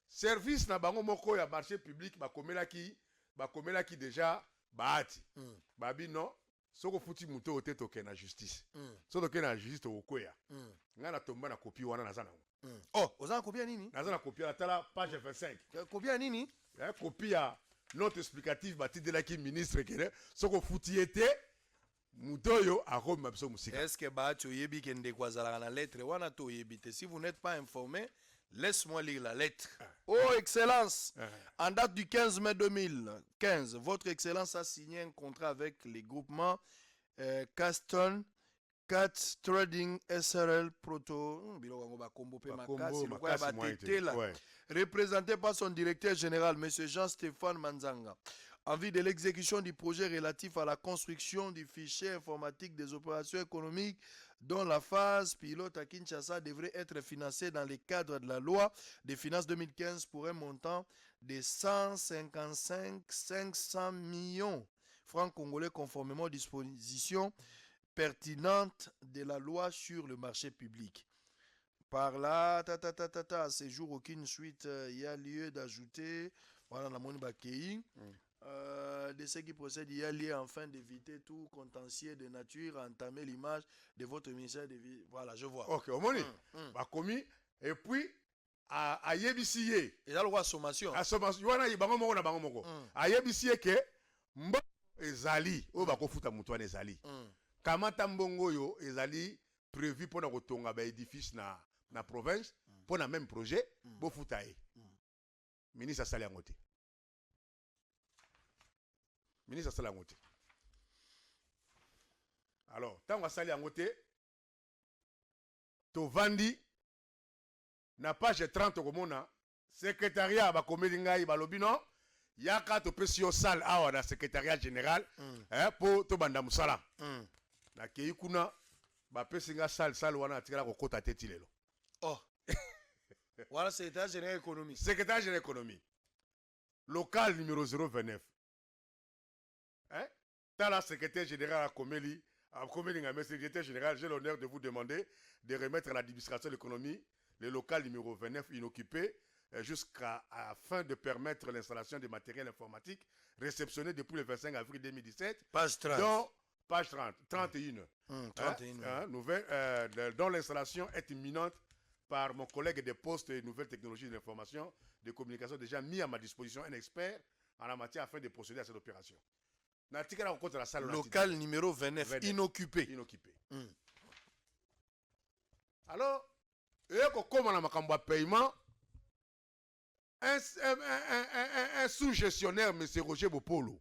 service na bango moko ya marché public bakomela ki déjà Bahati. Babi non, soko futi muto ote toke na justice. Soko toke na justice to okoya. Ngana tomba na copie wana nazana. Oh, ozana copie nini? Nazana copie la tala page 25. Copie nini? Copie ya note explicative bati de la ki ministre kene soko futi ete Mutoyo a Rome mabso musika. Est-ce que Bahati oyebi kende kwa zalaka na lettre wana to yebite? Si vous n'êtes pas informé, laisse-moi lire la lettre. Oh Excellence, en date du 15 mai 2015, votre Excellence a signé un contrat avec les groupements Keystone Trading SRL Proto, représenté par son directeur général, M. Jean-Stéphane Manzanga, en vue de l'exécution du projet relatif à la construction du fichier informatique des opérations économiques dont la phase pilote à Kinshasa devrait être financée dans le cadre de la loi des finances 2015 pour un montant de 155 500 millions francs congolais conformément aux dispositions pertinentes de la loi sur le marché public. Par là, à ces jours, aucune suite, il y a lieu d'ajouter, voilà, la monnaie Bakei, de ceux qui procèdent, il y a lieu enfin d'éviter tout contentieux de nature à entamer l'image de votre ministère de vie. Voilà, je vois. Ok, au moins, Bakomi, et puis, à Yebisiye. Et là, le roi sommation. À sommation, wana yibango moko na bango moko. À Yebisiye ke, mbo ezali, o bako futa mutuane ezali. Kamata mbongo yo ezali prévu pour na kotonga ba édifice na province, pour na même projet, bo futa e. Ministre asali yango te. Ministre asali yango te. Alors, tango asali yango te, to vandi na page 30 komona secrétariat ba komeli ngai balobi non yaka to pesi yo salle awa na secrétariat général pour to banda musala na kei kuna ba pesi nga salle wana atikala kokota teti lelo. Oh. Voilà, secrétaire général économie. Secrétaire général économie. Local numéro 029. Dans la secrétaire générale à Komeli, secrétaire général, j'ai l'honneur de vous demander de remettre à l'administration de l'économie le local numéro 29 inoccupé jusqu'à afin de permettre l'installation de matériel informatique réceptionné depuis le 25 avril 2017. Page 30. Dont, page 30, 31. 31. Dont l'installation est imminente par mon collègue des postes et nouvelles technologies de l'information, de communication, déjà mis à ma disposition un expert en la matière afin de procéder à cette opération. Local numéro 29, inoccupé. Alors, comme on a un paiement, un sous-gestionnaire, M. Roger Bopolo,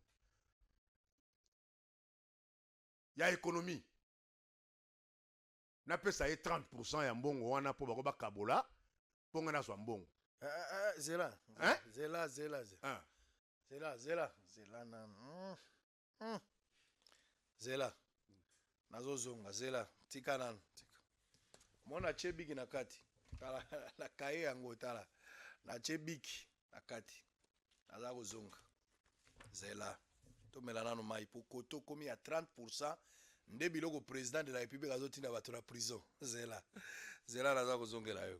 il y a économie. On appelle ça 30% et bon, on a pour Kabola, pour qu'on a soit bon. Zela. Hein? Zela. Zela. Nazozonga, Zela. Tikanan. Mona chebiki na kati. Tala na kae yango tala. Na chebiki na kati. Naza zonga. Zela. To melana no mai pokoto komi à 30%. Nde biloko président de la République azotinda bato na prison. Zela. Zela naza kozongela yo.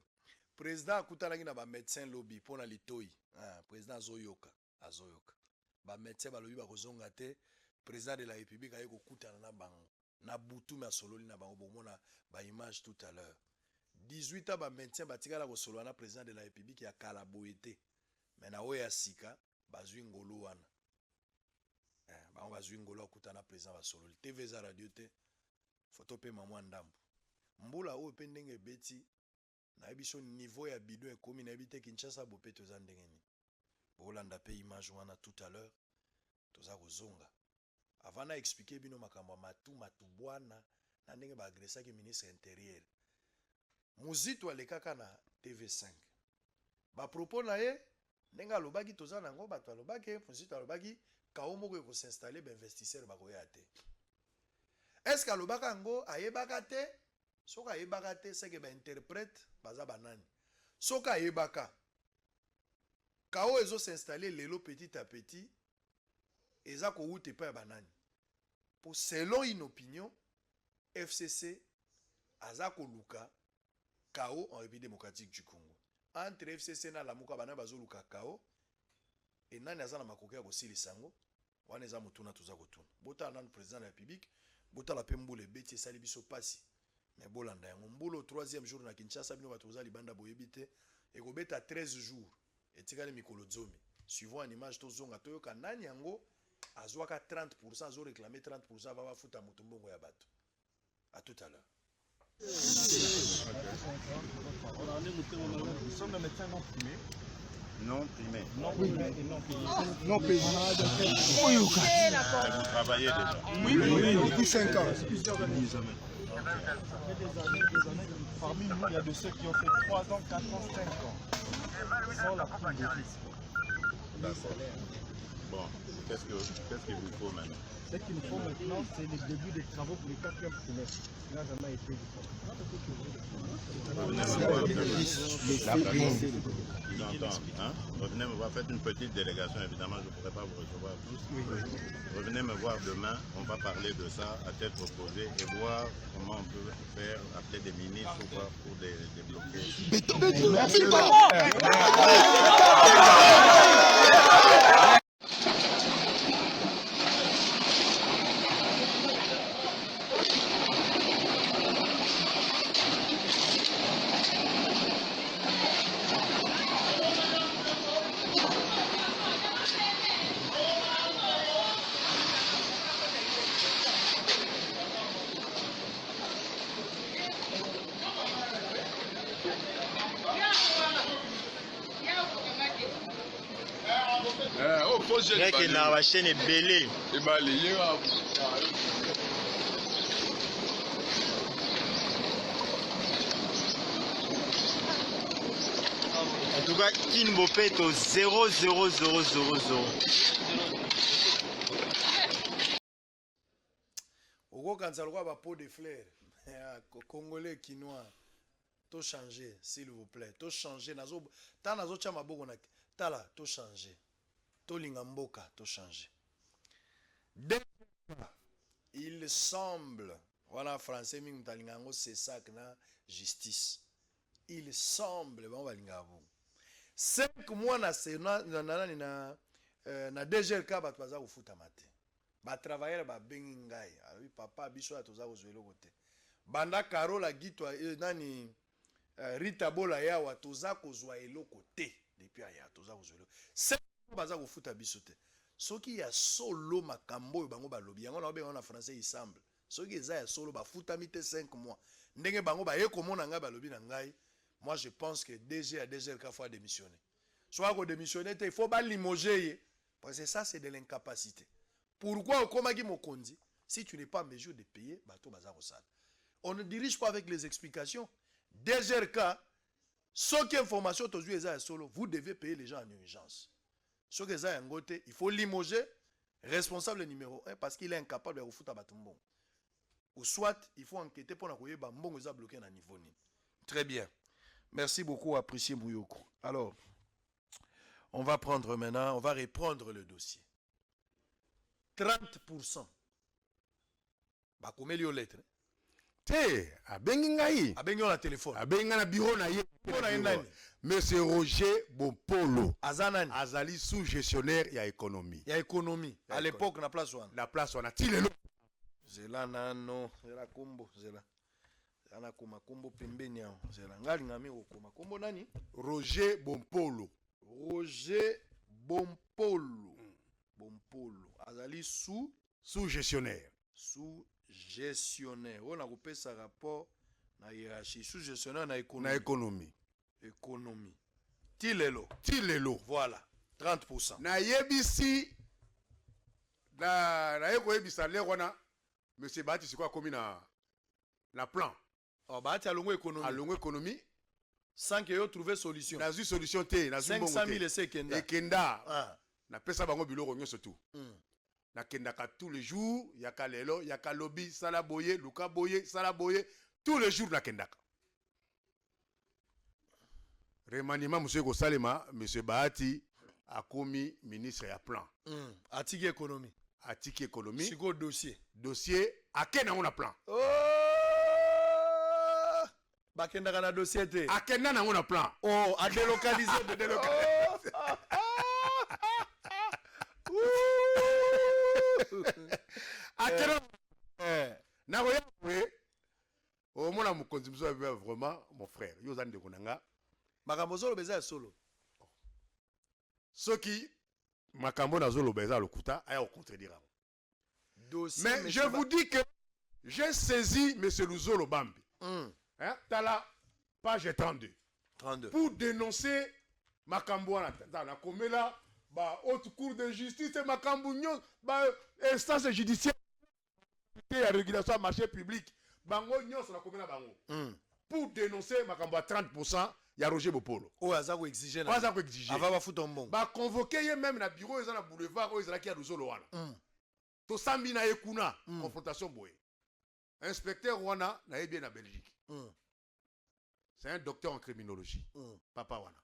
Président akutanaki na ba médecin lobby pona litoi. Président azoyoka. Ba médecin balobi ba kozonga te. Président de la République a eu kokutana na bango. Na butu ma sololi na bango bomona ba image tout à l'heure. 18 ans ba médecin batikala ko solo na président de la République ya kala boyete. Mais na oya sika bazwi ngolo wana. Ba bazwi ngolo akutana président ba sololi. TV za radio te. Photo pe mamwa ndambu. Mbula o pe ndenge beti na biso niveau ya bidon ekomi na bité Kinshasa bopeto za ndenge ni. Bolanda pe image wana tout à l'heure. Toza kozonga. Avant de expliquer bino makambo matu bwana na ndenge ba agressa ki ministre intérieur. Muzito alekaka na TV5. Ba propos na ye ndenge alobaki toza nango bato alobaki Muzito alobaki kao moko ko s'installer ba investisseur ba koya te. Est-ce que alobaka ngo ayebaka te? Soka ayebaka te c'est que ba interprète baza banani. Soka ayebaka kao ezo s'installer lelo petit à petit. Eza ko ute pa banani. Pour selon une opinion, FCC azako luka KO en République démocratique du Congo. Entre FCC na lamuka bana bazoluka KO et nani azana makoke ya kosili sango wana eza mutuna tuza kotuna. Bota na président de la République, bota la pembule beti sali biso pasi. Mais bolanda yango mbulo 3e jour na Kinshasa bino batoza libanda boyebite et ko beta 13 jours et tikale mikolo zomi. Suivant une image tozonga toyoka nani yango azwaka 30%, azo réclamé 30%, va foutre mutumbongo ya bato. À tout à l'heure. Nous sommes des médecins non primés. Non primés. Non primés et non payés. Non payés. Vous travaillez déjà? Oui, depuis 5 ans. Plusieurs années. Des années. Parmi nous, il y a de ceux qui ont fait 3 ans, 4 ans, 5 ans. Sans la prime de risque. D'accord. Bon. qu'est-ce qu'il vous faut maintenant? Ce qu'il nous faut maintenant, c'est le début des travaux pour le 4e trimestre. Il n'a jamais été du tout. Ils entendent. Hein? Revenez me voir, faites une petite délégation, évidemment, je ne pourrai pas vous recevoir tous. Revenez me voir demain, on va parler de ça à tête reposée et voir comment on peut faire, appeler des ministres ou quoi pour débloquer. Merci Qui n'a pas chaîne belé. En tout cas, Kin Bopeto 00000. Oko Kansalwa ba pot de fleurs. Congolais quinois. To changer s'il vous plaît. To changer nazo ta nazo chama boko na tala to changer. To lingamboka to changer. Il semble voilà français mingi talingango c'est ça que na justice. Il semble bon balingabo. 5 mois na sena na DGLK ba twaza kufuta mate. Ba travailler ba bengi ngai. Ali papa biso atoza kozwelo kote. Banda Carola Gitwa nani Rita Bola yawa toza kozwa eloko te depuis aya toza kozwelo. 5 mois baza kufuta biso te. Soki ya solo makambo bango balobi yango na benga na français il semble. Soki eza ya solo ba futa mite 5 mois. Ndenge bango ba yekomona ngai balobi na ngai. Moi, je pense que DG a déjà le fois démissionné. Soit qu'on démissionne, il faut pas limoger. Parce que ça, c'est de l'incapacité. Pourquoi, comme a dit Mokondi, si tu n'es pas en mesure de payer, on ne dirige pas avec les explications. DGRK, ce qui est information, vous devez payer les gens en urgence. Ce qui est en côté, il faut limoger responsable numéro 1 parce qu'il est incapable de refouler à Batumbon. Ou soit, il faut enquêter pour que Bambon soit bloqué à niveau. Très bien. Merci beaucoup, apprécié Bouyoko. Alors, on va prendre maintenant, on va reprendre le dossier. 30%. Bah, combien de lettres? Te, abengi na téléphone. Abengi na bureau na ye. Monsieur Roger Bompolo. Azanani. Azali sous-gestionnaire ya économie. Ya économie. À l'époque, na place one. La place one. Tilelo. Zela nano, zela kombo, zela. Ana kuma kombo pembeni yao. Zela ngali ngami okoma. Kombo nani? Roger Bompolo. Roger Bompolo. Bompolo. Azali sous-gestionnaire. Sous-gestionnaire. On a coupé sa rapport na hiérarchie. Sous-gestionnaire na économie. Na économie. Économie. Tilelo. Voilà. 30%. Na yebisi na yeko yebisa le wana monsieur Bahati c'est quoi comme na plan. Oh, Bahati a longo économie. A longo économie. Sans que yo trouver solution. Na zu solution te, na zu 500 000 essais kenda. Et kenda. Ah. Na pesa bango biloko nyonso tout. Na kenda ka tous les jours, yaka lelo, yaka lobby, sala boye, luka boye, sala boye, tous les jours na kenda. Remaniement monsieur Kosalema, monsieur Bahati a commis ministre ya plan. Atiki économie. Atiki économie. Siko dossier. Dossier akena on a plan. Oh! Bakenda kana dossier te. Akena na on a plan. Oh, a délocaliser, de délocaliser. Akena na roya we. O mona mukonzi mzo vraiment mon frère. Yo zande konanga. Makambo zolo beza solo. Soki makambo na zolo beza lokuta aya contredire. Mais je vous dis que j'ai saisi monsieur Luzolo Bambi. Hein, tala page 32. Pour dénoncer makambo na komela ba haute cour de justice et makambo nyon ba instance judiciaire et régulation marché public bango nyon na komela bango. Pour dénoncer makambo à 30% ya Roger Bopolo. O azako exiger na. Azako exiger. Ava ba futa mbongo. Ba convoquer ye même na bureau eza na boulevard o ezalaki ya Luzolo wana. To sambi na ekuna confrontation boye. Inspecteur wana na yebi na Belgique. C'est un docteur en criminologie. Papa wana.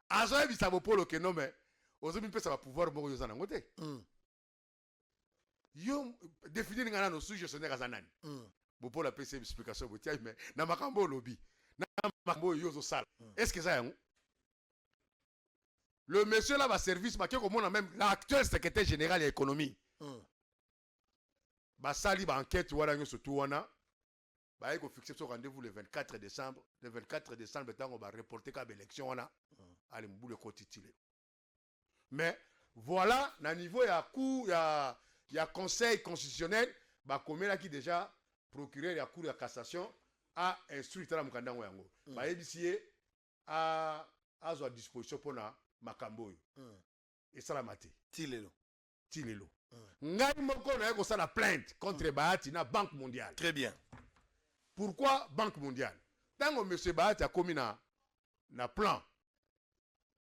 Azoye bisa Bopolo ke non mais ozo mi pesa ba pouvoir moko yoza na ngote. Yo définir ngana no sujet sonner azanani. Bopolo a pesa explication botia mais na makambo lobby. Na makambo yozo sala. Est-ce que ça yango? Le monsieur là va service ma comme on a même l'actuel secrétaire général de l'économie. Ba sali ba enquête wala nyo surtout wana. Ba yeko fixer son rendez-vous le 24 décembre. Le 24 décembre tant on va reporter comme élection wana. Allez mboule ko titulé. Mais voilà, na niveau ya cour ya conseil constitutionnel ba komela qui déjà procureur ya cour de cassation a instruit la mukandango yango. Ba yebisie a zo disposition pour na makambo et ça la maté tilelo ngai moko na yeko sala plainte contre Bahati na Banque mondiale. Très bien. Pourquoi Banque mondiale? Tango monsieur Bahati a commis na plan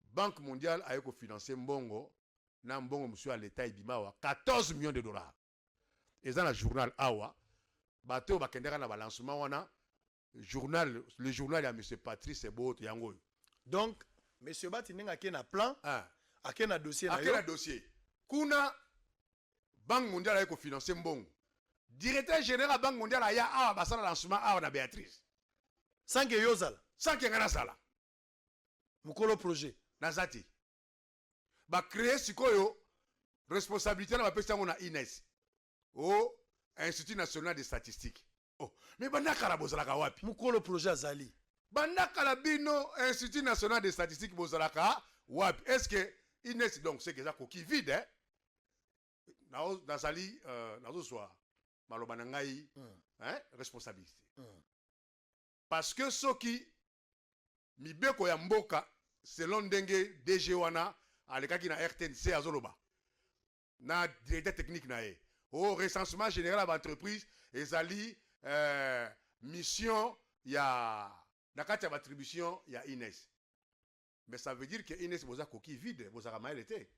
Banque mondiale a yeko financer mbongo na mbongo monsieur à l'état ibimawa 14 millions de dollars. Et dans le journal awa bato bakendera na balancement wana le journal ya monsieur Patrice Ebot yango. Donc monsieur Bahati nenga ke na plan ake na dossier na yo. Ake na dossier. Kuna Banque mondiale a yeko financer mbongo. Directeur général Banque mondiale aya awa basala lancement awa na Béatrice. Sans que yozala. Sans que ngana sala. Mukolo projet. Nazati. Ba créer sikoyo responsabilité na ba pesa ngona Ines. Au Institut national des statistiques. Oh, mais banda kala bozalaka wapi? Mukolo projet azali. Banda kala bino Institut national des statistiques bozalaka wapi? Est-ce que Ines donc c'est que ça qui vide hein? Nazali nazo soir maloba na ngai hein responsabilité. Parce que soki mibeko ya mboka selon ndenge DG wana alekaki na RTNC azoloba na directeur technique na ye au recensement général de l'entreprise ezali mission ya nakati ya attribution ya Ines. Mais ça veut dire que Ines boza coquille vide boza mael était.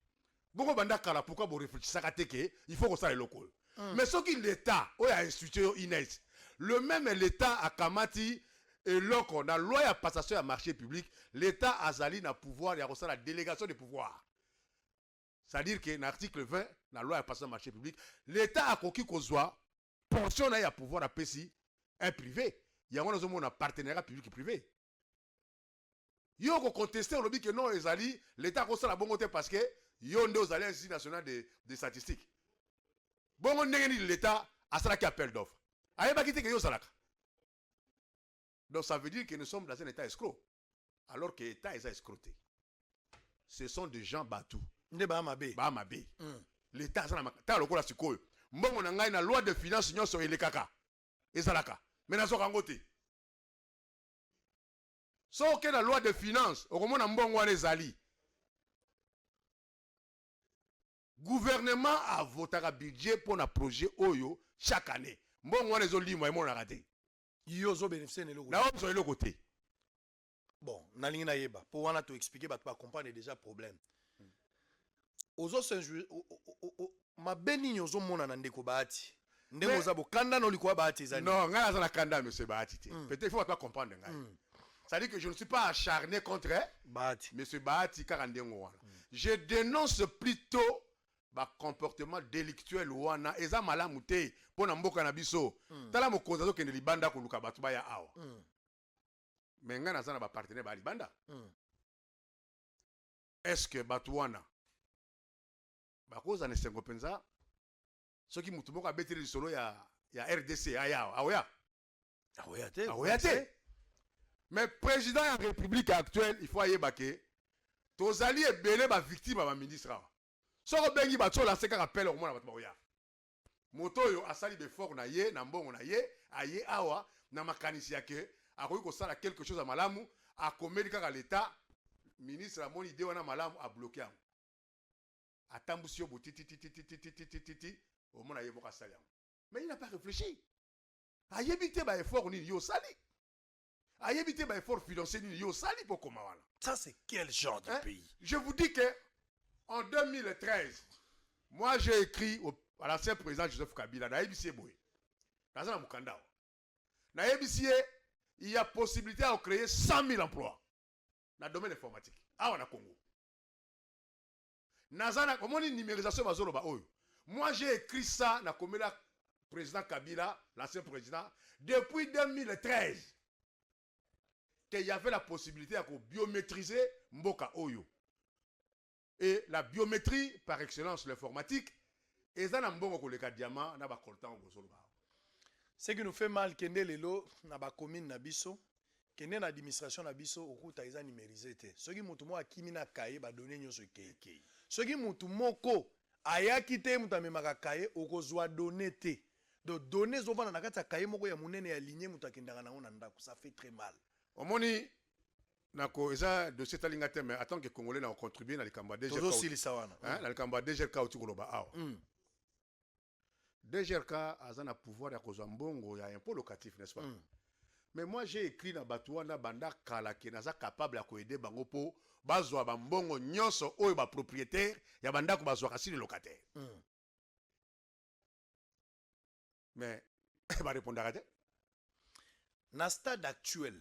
Boko banda kala pourquoi bo réfléchissaka teke il faut que ça le local. Mais ce qui l'état o ya institué Ines le même l'état a kamati et loko na loi ya passation ya marché public l'état azali na pouvoir ya la délégation de pouvoir. C'est-à-dire que dans l'article 20 la loi ya passation ya marché public l'état a koki kozwa portion na ya pouvoir à pesi un privé. Yango nazo mona partenariat public et privé. Yo ko contester on dit que non ezali l'état ko sala bongo te parce que yo nde ozali institut national de statistiques. Bongo ndenge l'état a sala ki appel d'offre. Ayeba ki te que yo salaka. Donc ça veut dire que nous sommes dans un état escroc. Alors que l'état est escroqué. Ce sont des gens batou. Nde ba mabe. Ba mabe. L'état ça na ta lokola sikoyo. Mbongo na ngai na loi de finances nyonso elekaka. Ezalaka. Mais nazo kangote. So que la loi de finances, okomona mbongo wana ezali. Gouvernement a voté un budget pour un projet Oyo chaque année. Mbongo wana ezolima emona raté. Yo zo bénéficier ne na option le côté. Bon, na lingi na yeba. Pour wana to expliquer ba comprendre déjà problème. Ozo senju ma beni nyozo mona na ndeko Bahati. Ndeko za bokanda no likwa Bahati zani. Non, ngala za na kanda monsieur Bahati. Peut-être il faut pas comprendre ngai. Ça dit que je ne suis pas acharné contre Bahati. Monsieur Bahati karandengo wana. Je dénonce plutôt ba comportement délictuel wana eza malamu te pona mboka na biso. Tala mokonza zo kende libanda ko luka batu ba ya awa. Mais ngana za na ba partenaire ba libanda. Est-ce que batu wana ba koza ne sengo penza soki mutu moko abeteli solo ya RDC aya aoya. Aoya te. Aoya te. Mais président de la République actuelle, il faut y aller. Tous alliés belé ba victime ba ministre. Soko bengi ba to lancer un appel au monde ba boya. Moto yo asali be fort na ye na mbongo na ye aye awa na makanisi yake akoyi ko sala quelque chose à malamu a komeli kaka l'état ministre a mon idée wana malamu a bloqué am. Atambusi yo botiti au monde aye boka sali am. Mais il n'a pas réfléchi. Aye bité ba effort ni yo sali. ayebité ba effort financier ni yo sali pour comment voilà. Ça c'est quel genre de pays? Je vous dis que en 2013, moi j'ai écrit à l'ancien président Joseph Kabila na YBC boy. Dans un mukanda. Na YBC il y a possibilité de créer 100 000 emplois dans le domaine informatique. Ah, on a Congo. Nazana, comment une numérisation bazoloba oyo? Moi, j'ai écrit ça dans le président Kabila, l'ancien président, depuis 2013. Qu'il y avait la possibilité de biométriser Mboka Oyo. Et la biométrie, par excellence, l'informatique, et ça n'a pas de diamant, n'a pas coltan au bazoloba. Ce qui nous fait mal, kende lelo na ba commune na biso, kende na administration na biso okuta eza numérisé te. Soki mutu mo akimi na kaye ba donner nyoso keke. Soki mutu moko ayaki te mutu amemaka kaye okozwa donner te. Donc donner zo bana na kati ya kaye moko ya munene ya ligne mutu akendanga nango na ndako, ça fait très mal. Omoni nako eza dossier talinga te mais attends que congolais na contribuer na likamba DGK. Tozo silisa wana. Hein, na likamba DGK utikoloba awa. DGRK a un pouvoir de cause mbongo ya impôt locatif, n'est-ce pas? Mais moi j'ai écrit na batuana banda kala ki naza capable ya ko aider bango po bazwa ba mbongo nyonso oyo ba propriétaire ya banda ko bazwa kasi les locataires. Mais ba répondre à na stade actuel.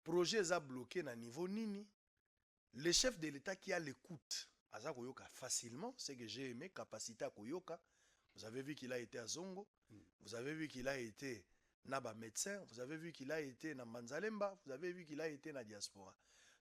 Projet a bloqué na niveau nini? Le chef de l'État qui a l'écoute, aza koyoka facilement, c'est que j'ai aimé capacité à koyoka. Vous avez vu qu'il a été à Zongo. Vous avez vu qu'il a été Naba médecin. Vous avez vu qu'il a été na Manzalemba. Vous avez vu qu'il a été na diaspora.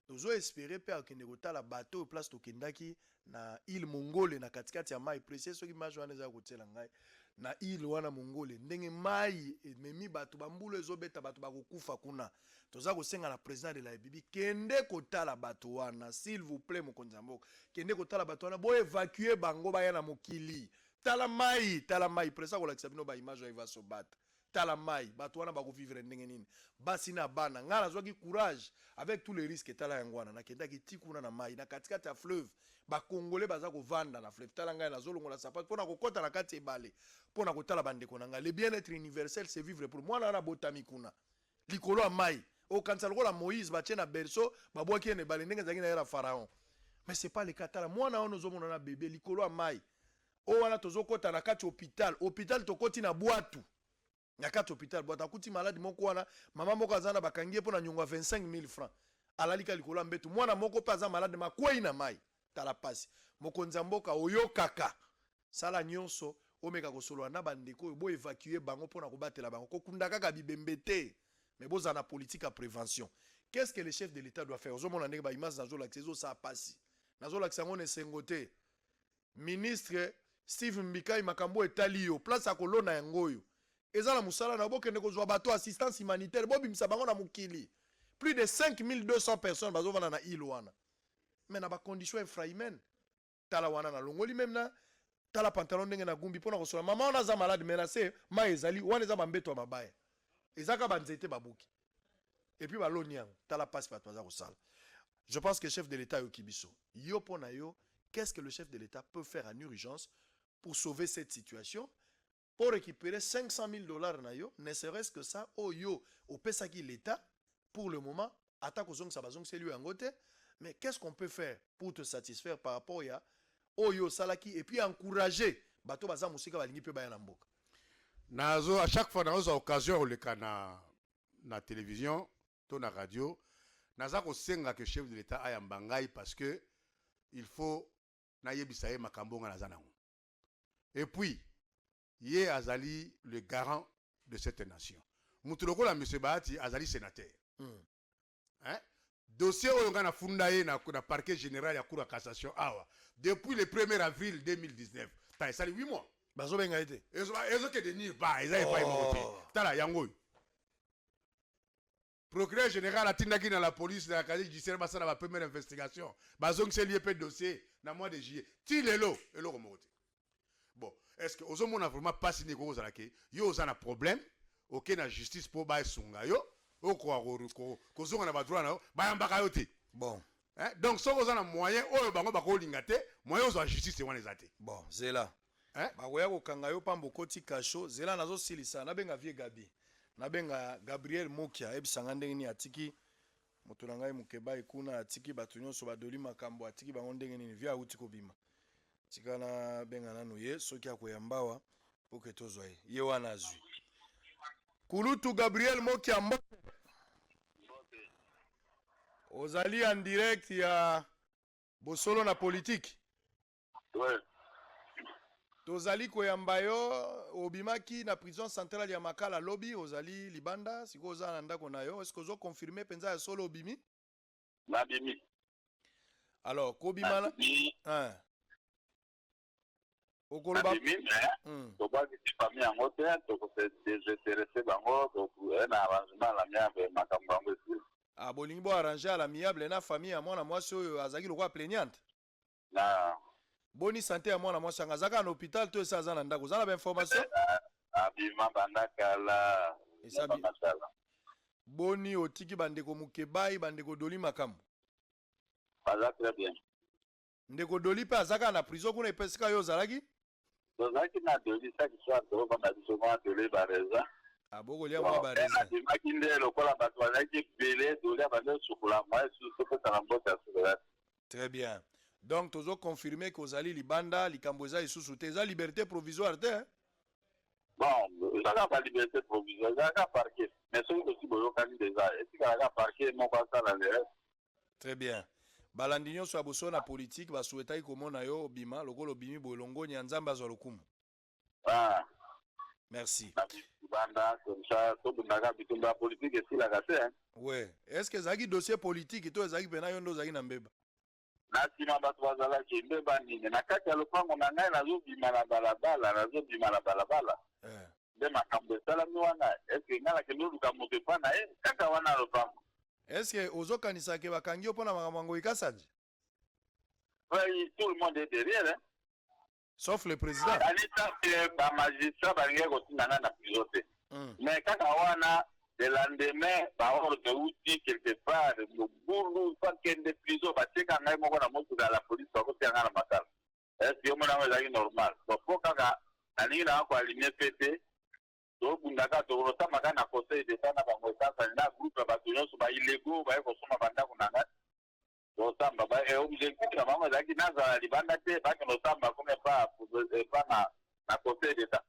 Nous avons espéré père que negota la bateau place to kendaki na île Mongole na katikati ya mai précieux ce qui m'a joindre za kotela ngai na île wana Mongole ndenge mai memi bato bambulu ezobeta bato bakokufa kuna toza kosenga na président de la République kende kotala bato wana s'il vous plaît mokonzi mboka kende kotala bato wana bo évacuer bango baya na mokili. Talamai, presa ko lakisa bino ba image ya va so bat. Talamai, bato wana ba ko vivre ndenge nini. Basi na bana, ngala zwaki courage avec tous les risques tala yangwana na kenda ki tikuna na mai na katikati ya fleuve. Ba congolais baza ko vanda na fleuve. Tala ngai na zolongola sapato pona ko kota na kati ebale. Pona ko tala bandeko nanga. Le bien-être universel c'est vivre pour moi na botami kuna. Likolo ya mai. O kanisa lokola Moïse ba tiena berceau, ba boaki ne bale ndenge zaki na era pharaon. Mais c'est pas le cas tala moi na ono zomona na bébé likolo ya mai. O wana tozo kota na kati hôpital to koti na boatu na kati hôpital boatu akuti malade moko wana mama moko azana bakangie pona nyongo 25 000 francs alalika likolo mbetu mwana moko pa za malade makwei na mai tala pasi mokonza mboka oyokaka sala nyonso omeka kosolo na bandeko bo évacuer bango pona kobatela bango kokunda kaka bibembete mais boza na politique à prévention. Qu'est-ce que le chef de l'État doit faire? Ozomona ndenge ba image nazo laksezo sa pasi nazo laksa ngone sengote ministre Steve Mbikai makambo etali yo place akolona yangoyo ezala musala na bokende kozwa bato assistance humanitaire bobi msabango na mukili plus de 5200 personnes bazovana na île wana mais na ba conditions infrahumaines tala wana na longoli même na tala pantalon ndenge na gumbi pona kosola mama ona za malade menacé ma ezali wana za bambeto mabaya ezaka banzete babuki et puis baloni yango tala passe pas toza kosala. Je pense que le chef de l'État yo kibiso yo pona yo qu'est-ce que le chef de l'État peut faire en urgence pour sauver cette situation, pour récupérer 500 000 $ na yo, ne serait-ce que ça, oh yo, au pesaki l'État, pour le moment, attaque aux sabazong, c'est lui en côté, mais qu'est-ce qu'on peut faire pour te satisfaire par rapport à oh yo, salaki, et puis encourager, bato baza musika balingi pe baya na mboka. Nazo, à chaque fois, dans occasion, le cas na télévision, to na radio, naza ko senga que chef de l'État aya mbangai parce que il faut na yebisaye makambo nga naza nango. Et puis, Yé Azali, le garant de cette nation. Moutuloko la M. Bahati, Azali sénateur. Hein? Dossier où on a fondé dans le parquet général de la Cour de cassation. Depuis le 1er avril 2019. T'as ça 8 mois. Bazo benga été. Ils ont que de nier pas. Ils n'ont pas émoté. T'as la yangoy. Procureur général a tindaki dans la police de la casier judiciaire dans la première investigation. Bazong s'est lié le dossier dans le mois de juillet. Tile-le et le remonte. Bon, est-ce que aux hommes on a vraiment pas signé aux alakés? Yo ont un problème. Ok, la justice pour bailler songa yo. Au quoi qu'aux on a pas droit là. Bailler mbakayote. Bon. Hein? Donc si on a moyen, oh bango bako lingate, moyen aux la justice c'est on les athées. Bon, zela. Hein? Ba weya ko kangayo pambo koti kasho. Zela nazo silisa na benga vie gabi. nabenga Gabriel Mokia ebisanga ndenge ni atiki moto na ngai mukeba ekuna atiki bato nyonso badoli makambo atiki bango ndenge nini via uti kobima tika na benga nanu ye soki akoyambawa po ke tozwa ye wana azwi Kulutu Gabriel Mokia mbote ozali en direct ya bosolo na politique. Ouais. Tozali koyamba yo obimaki na prison centrale ya Makala lobby ozali libanda siko oza na ndako na yo est-ce que ozo confirmer penza ya solo obimi? Na bimi. Alors kobima na hein. Okoloba bimi mais to ba ki famille yango te to ko se désintéresser bango to na arrangement la miable makambo yango esi. Ah bolingi bo arranger à l'amiable na famille ya mwana mwasi oyo azaki lokwa plaignante. Na boni santé ya mwana mwasi ngazaka na hôpital to esa na ndako za na information abima bandakala esabi boni otiki bandeko mukebai bandeko doli makambo baza très bien ndeko doli pe azaka na prison kuna epesika yo zalaki tozalaki na doli saki soir tokobanda biso mwa doli bareza abokolia mwa bareza abimaki nde lokola bato bazalaki ebele doli abandi osukula mwa esusu opesaka mboka ya sokolati. Très bien. Donc tozo confirmer que ozali libanda likambo eza isusu te eza liberté provisoire te hein? Bon ezaka ba liberté provisoire ezaka parquet mais soki kosi boyokani déjà etikala parquet moko asala le reste. Très bien. Balandi nyonso ya boso na politique basuetaki komona yo obima lokolo obimi bolongo nya nzambe azwa lokumu. Ah. Merci. Banda comme ça to bundaka bitumba politique esilaka te hein? Ouais. Est-ce que ezaki dossier politique to ezaki pena yo ndo ezaki na mbeba? Na nsima bato bazalaki mbeba nini na kati ya lopango na ngai nazobima na balabala nde makambo esalami wana eske ngai nakende oluka moto epa na ye kaka wana ya lopango. Eske ozokanisake bakangi yo mpona makambo yango ekasadi? Oui, tout le monde est derrière hein? Sauf le président. Anita bamagistrat balingi kotinda ngai na prison te mais kaka wana le lendemain baorde uti quelque part mobulu bakende prison batieka ngai moko na motuka ya la police bakotia ngai na makala eske omona yango ezalaki normal po kaka nalingi nanga koalimie pe te tobundaka tokosambaka na conseil d'état na bango etasani na groupe ya bato nyonso bailego baye kosomba bandako na ngai tosamba objectif na bango ezalaki nazala libanda te bakende osamba kome epa na conseil d'état.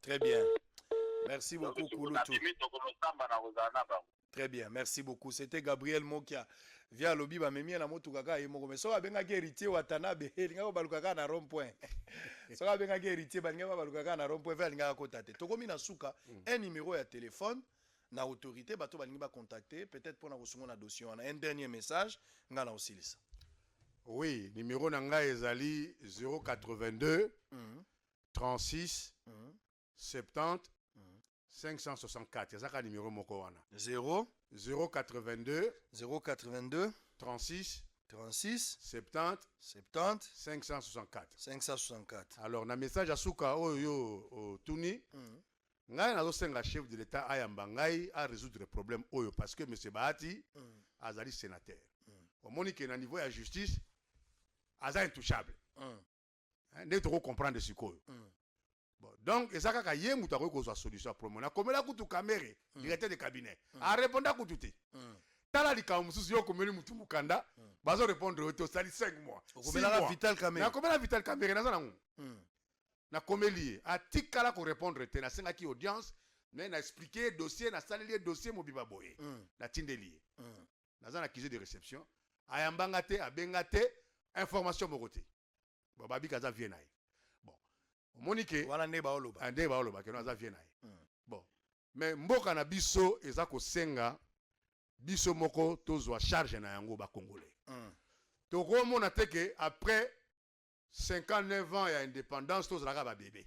Très bien. Merci beaucoup, Kulutu. Très bien, merci beaucoup. C'était Gabriel Mokia. Via lobby ba memi na motu kaka yemo mais so abenga ke héritier watanabe linga ko balukaka na rond point. So abenga ke héritier ba linga balukaka na rond point vers linga ko tate. Tokomi na suka un numéro ya téléphone na autorité bato balingi ba contacter peut-être pour na kosunga na dossier on a un dernier message nga na osilisa. Oui, numéro na nga ezali 082 36 70 564. C'est ça le numéro moko wana. 082 36 70 564. Alors na message asuka oyo tuni ngai nazosenga chef de l'état ayamba ngai a résoudre le problème oyo parce que monsieur Bahati azali sénateur. Omoni ke na niveau ya justice aza intouchable. Nde to comprendre sikoyo. Bon, donc, et ça, quand il y a une solution pour moi, comme la coutu caméra, directeur de cabinet, a répondu à coututé. Tala di kamususu yo komeli mutu mukanda, bazo répondre au sali 5 mois. Comme la vital caméra. Na comme la vital caméra na zanangu. Na komeli atikala ko répondre te na senga ki audience, mais na expliquer dossier na sali dossier mobiba boye. Na tindeli. Na zana accusé de réception, ayambanga te abengate information mokote. Bon babi kaza vienai. Monique wala ndeba oloba ke no aza vie na ye. Bon mais mboka na biso eza kosenga biso moko tozwa charge na yango ba congolais. Tokomona te ke après 59 ans ya indépendance tozalaka ba bébé.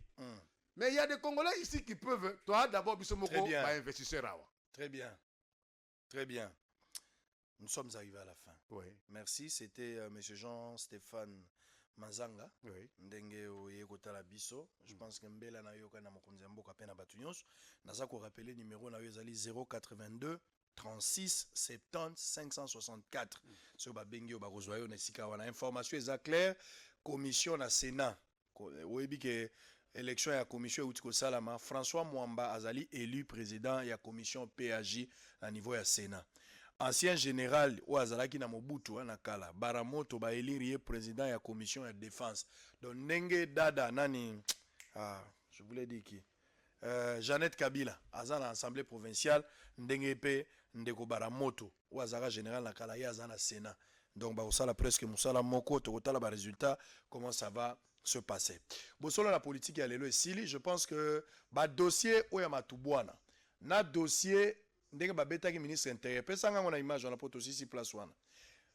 Mais il y a des Congolais ici qui peuvent toi d'abord biso moko ba investisseur awa. Très bien. Très bien. Nous sommes arrivés à la fin. Oui. Merci, c'était monsieur Jean-Stéphane Mazanga. Oui. Ndenge oye kotala biso. Je pense que mbela na yoka na mokonzi mboka pe na batu nyonso. Naza ko rappeler numéro na yo ezali 082 36 70 564. So ba bengi ba kozwa yo na sika wana information eza claire. Commission na Sénat. Oyebi ke élection ya commission Outiko Salama, François Mwamba azali élu président ya commission PAJ à niveau ya Sénat. Ancien général ou azalaki na Mobutu na kala Baramoto ba élire président ya commission ya défense. Donc Nenge Dada nani je voulais dire qui Jeannette Kabila azana assemblée provinciale ndenge pe ndeko Baramoto ou azara général na kala ya azana Sénat. Donc ba osala presque musala moko to kotala ba résultat comment ça va se passer. Bosolo la politique ya lelo esili, je pense que ba dossier oya matubwana na dossier ndenge ba betaki ministre intérieur pesa ngana image on a poto sisi place wana.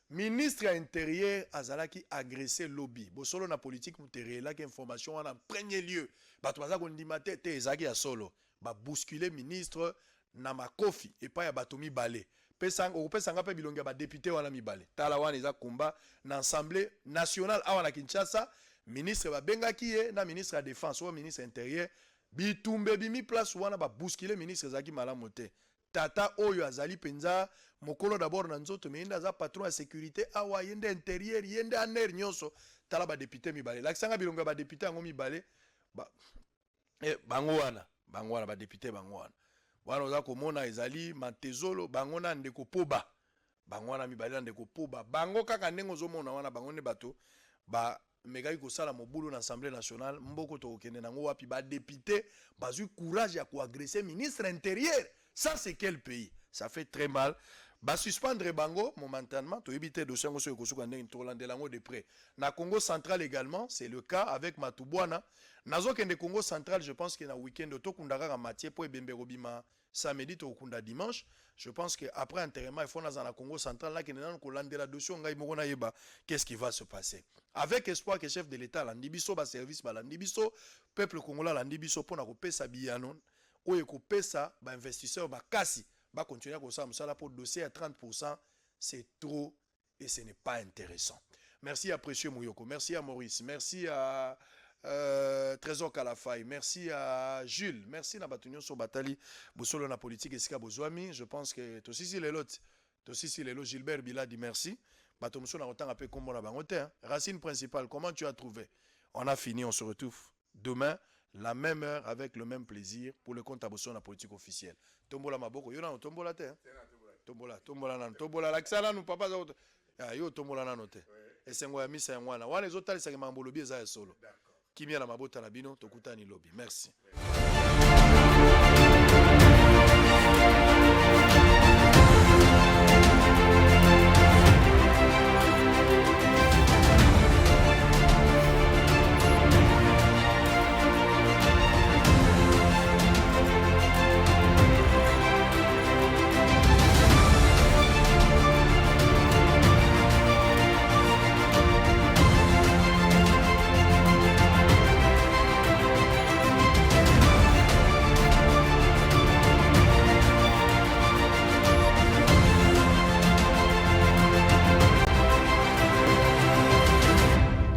Ministre intérieur azalaki agressé lobby. Bosolo na politique mutere la information en premier lieu. Bato baza ko ndima te ezaki ya solo. Ba bousculer ministre na makofi et pas ya batomi balé. Pesa nga pe bilonga ba député wana mibale. Tala wana eza combat na assemblée nationale awana Kinshasa. Ministre ba bengaki ye na ministre de la défense ou ministre intérieur bitumbe bimi place wana ba bousculer ministre zaki malamu te. Tata oyo azali penza mokolo d'abord na nzoto mais inda za patron ya sécurité awa yende intérieur yende aner nyonso tala ba député mibale. Lakisanga bilonga ba député ngo mibale bango wana ba député bango wana. Wana oza komona ezali Matezolo bango na ndeko poba. Bango wana mibale na ndeko poba. Bango kaka ndengo zomona wana bango ne bato ba megaki kosala mobulu na Assemblée nationale mboko to okende nango wapi ba député bazui courage ya ko agresser ministre intérieur. Ça c'est quel pays? Ça fait très mal. Ba suspendre bango momentanément to éviter dossier ngo so ekosuka ndenge to landelango de près. Na Congo central également, c'est le cas avec Matubwana. Nazo kende Congo central, je pense que na week-end to kundaka ka Mathieu po ebembe robima samedi to kunda dimanche. Je pense que après enterrement il faut na za Congo central là kende na ko landela dossier ngai moko na yeba qu'est-ce qui va se passer. Avec espoir que chef de l'état landibiso ba service ba landibiso peuple congolais landibiso pona ko pesa biyano oye ko pesa ba investisseur ba kasi va continuer comme ça pour dossier à 30%, c'est trop et ce n'est pas intéressant. Merci à Précieux Mouyoko, merci à Maurice, merci à Trésor Kalafay, merci à Jules, merci à Batunion sur Batali, Boussolo na politique et Sika Bozouami. Je pense que Tosisi Lelo, Gilbert Biladi, merci. Batomso na autant appelé comme on a bangoté. Racine principale, comment tu as trouvé? On a fini, on se retrouve demain. La même heure avec le même plaisir pour le compte à Bosson la politique officielle. Tombola maboko, yo na tombola te. Tombola nan tombola la kisala nu papa za yo tombola nan te. Esengo ya misa ya mwana. Wana ezotali sa mambolo bi eza ya solo. Kimia la mabota na bino tokutani lobby. Merci.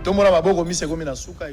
Tombola maboko mise komi na suka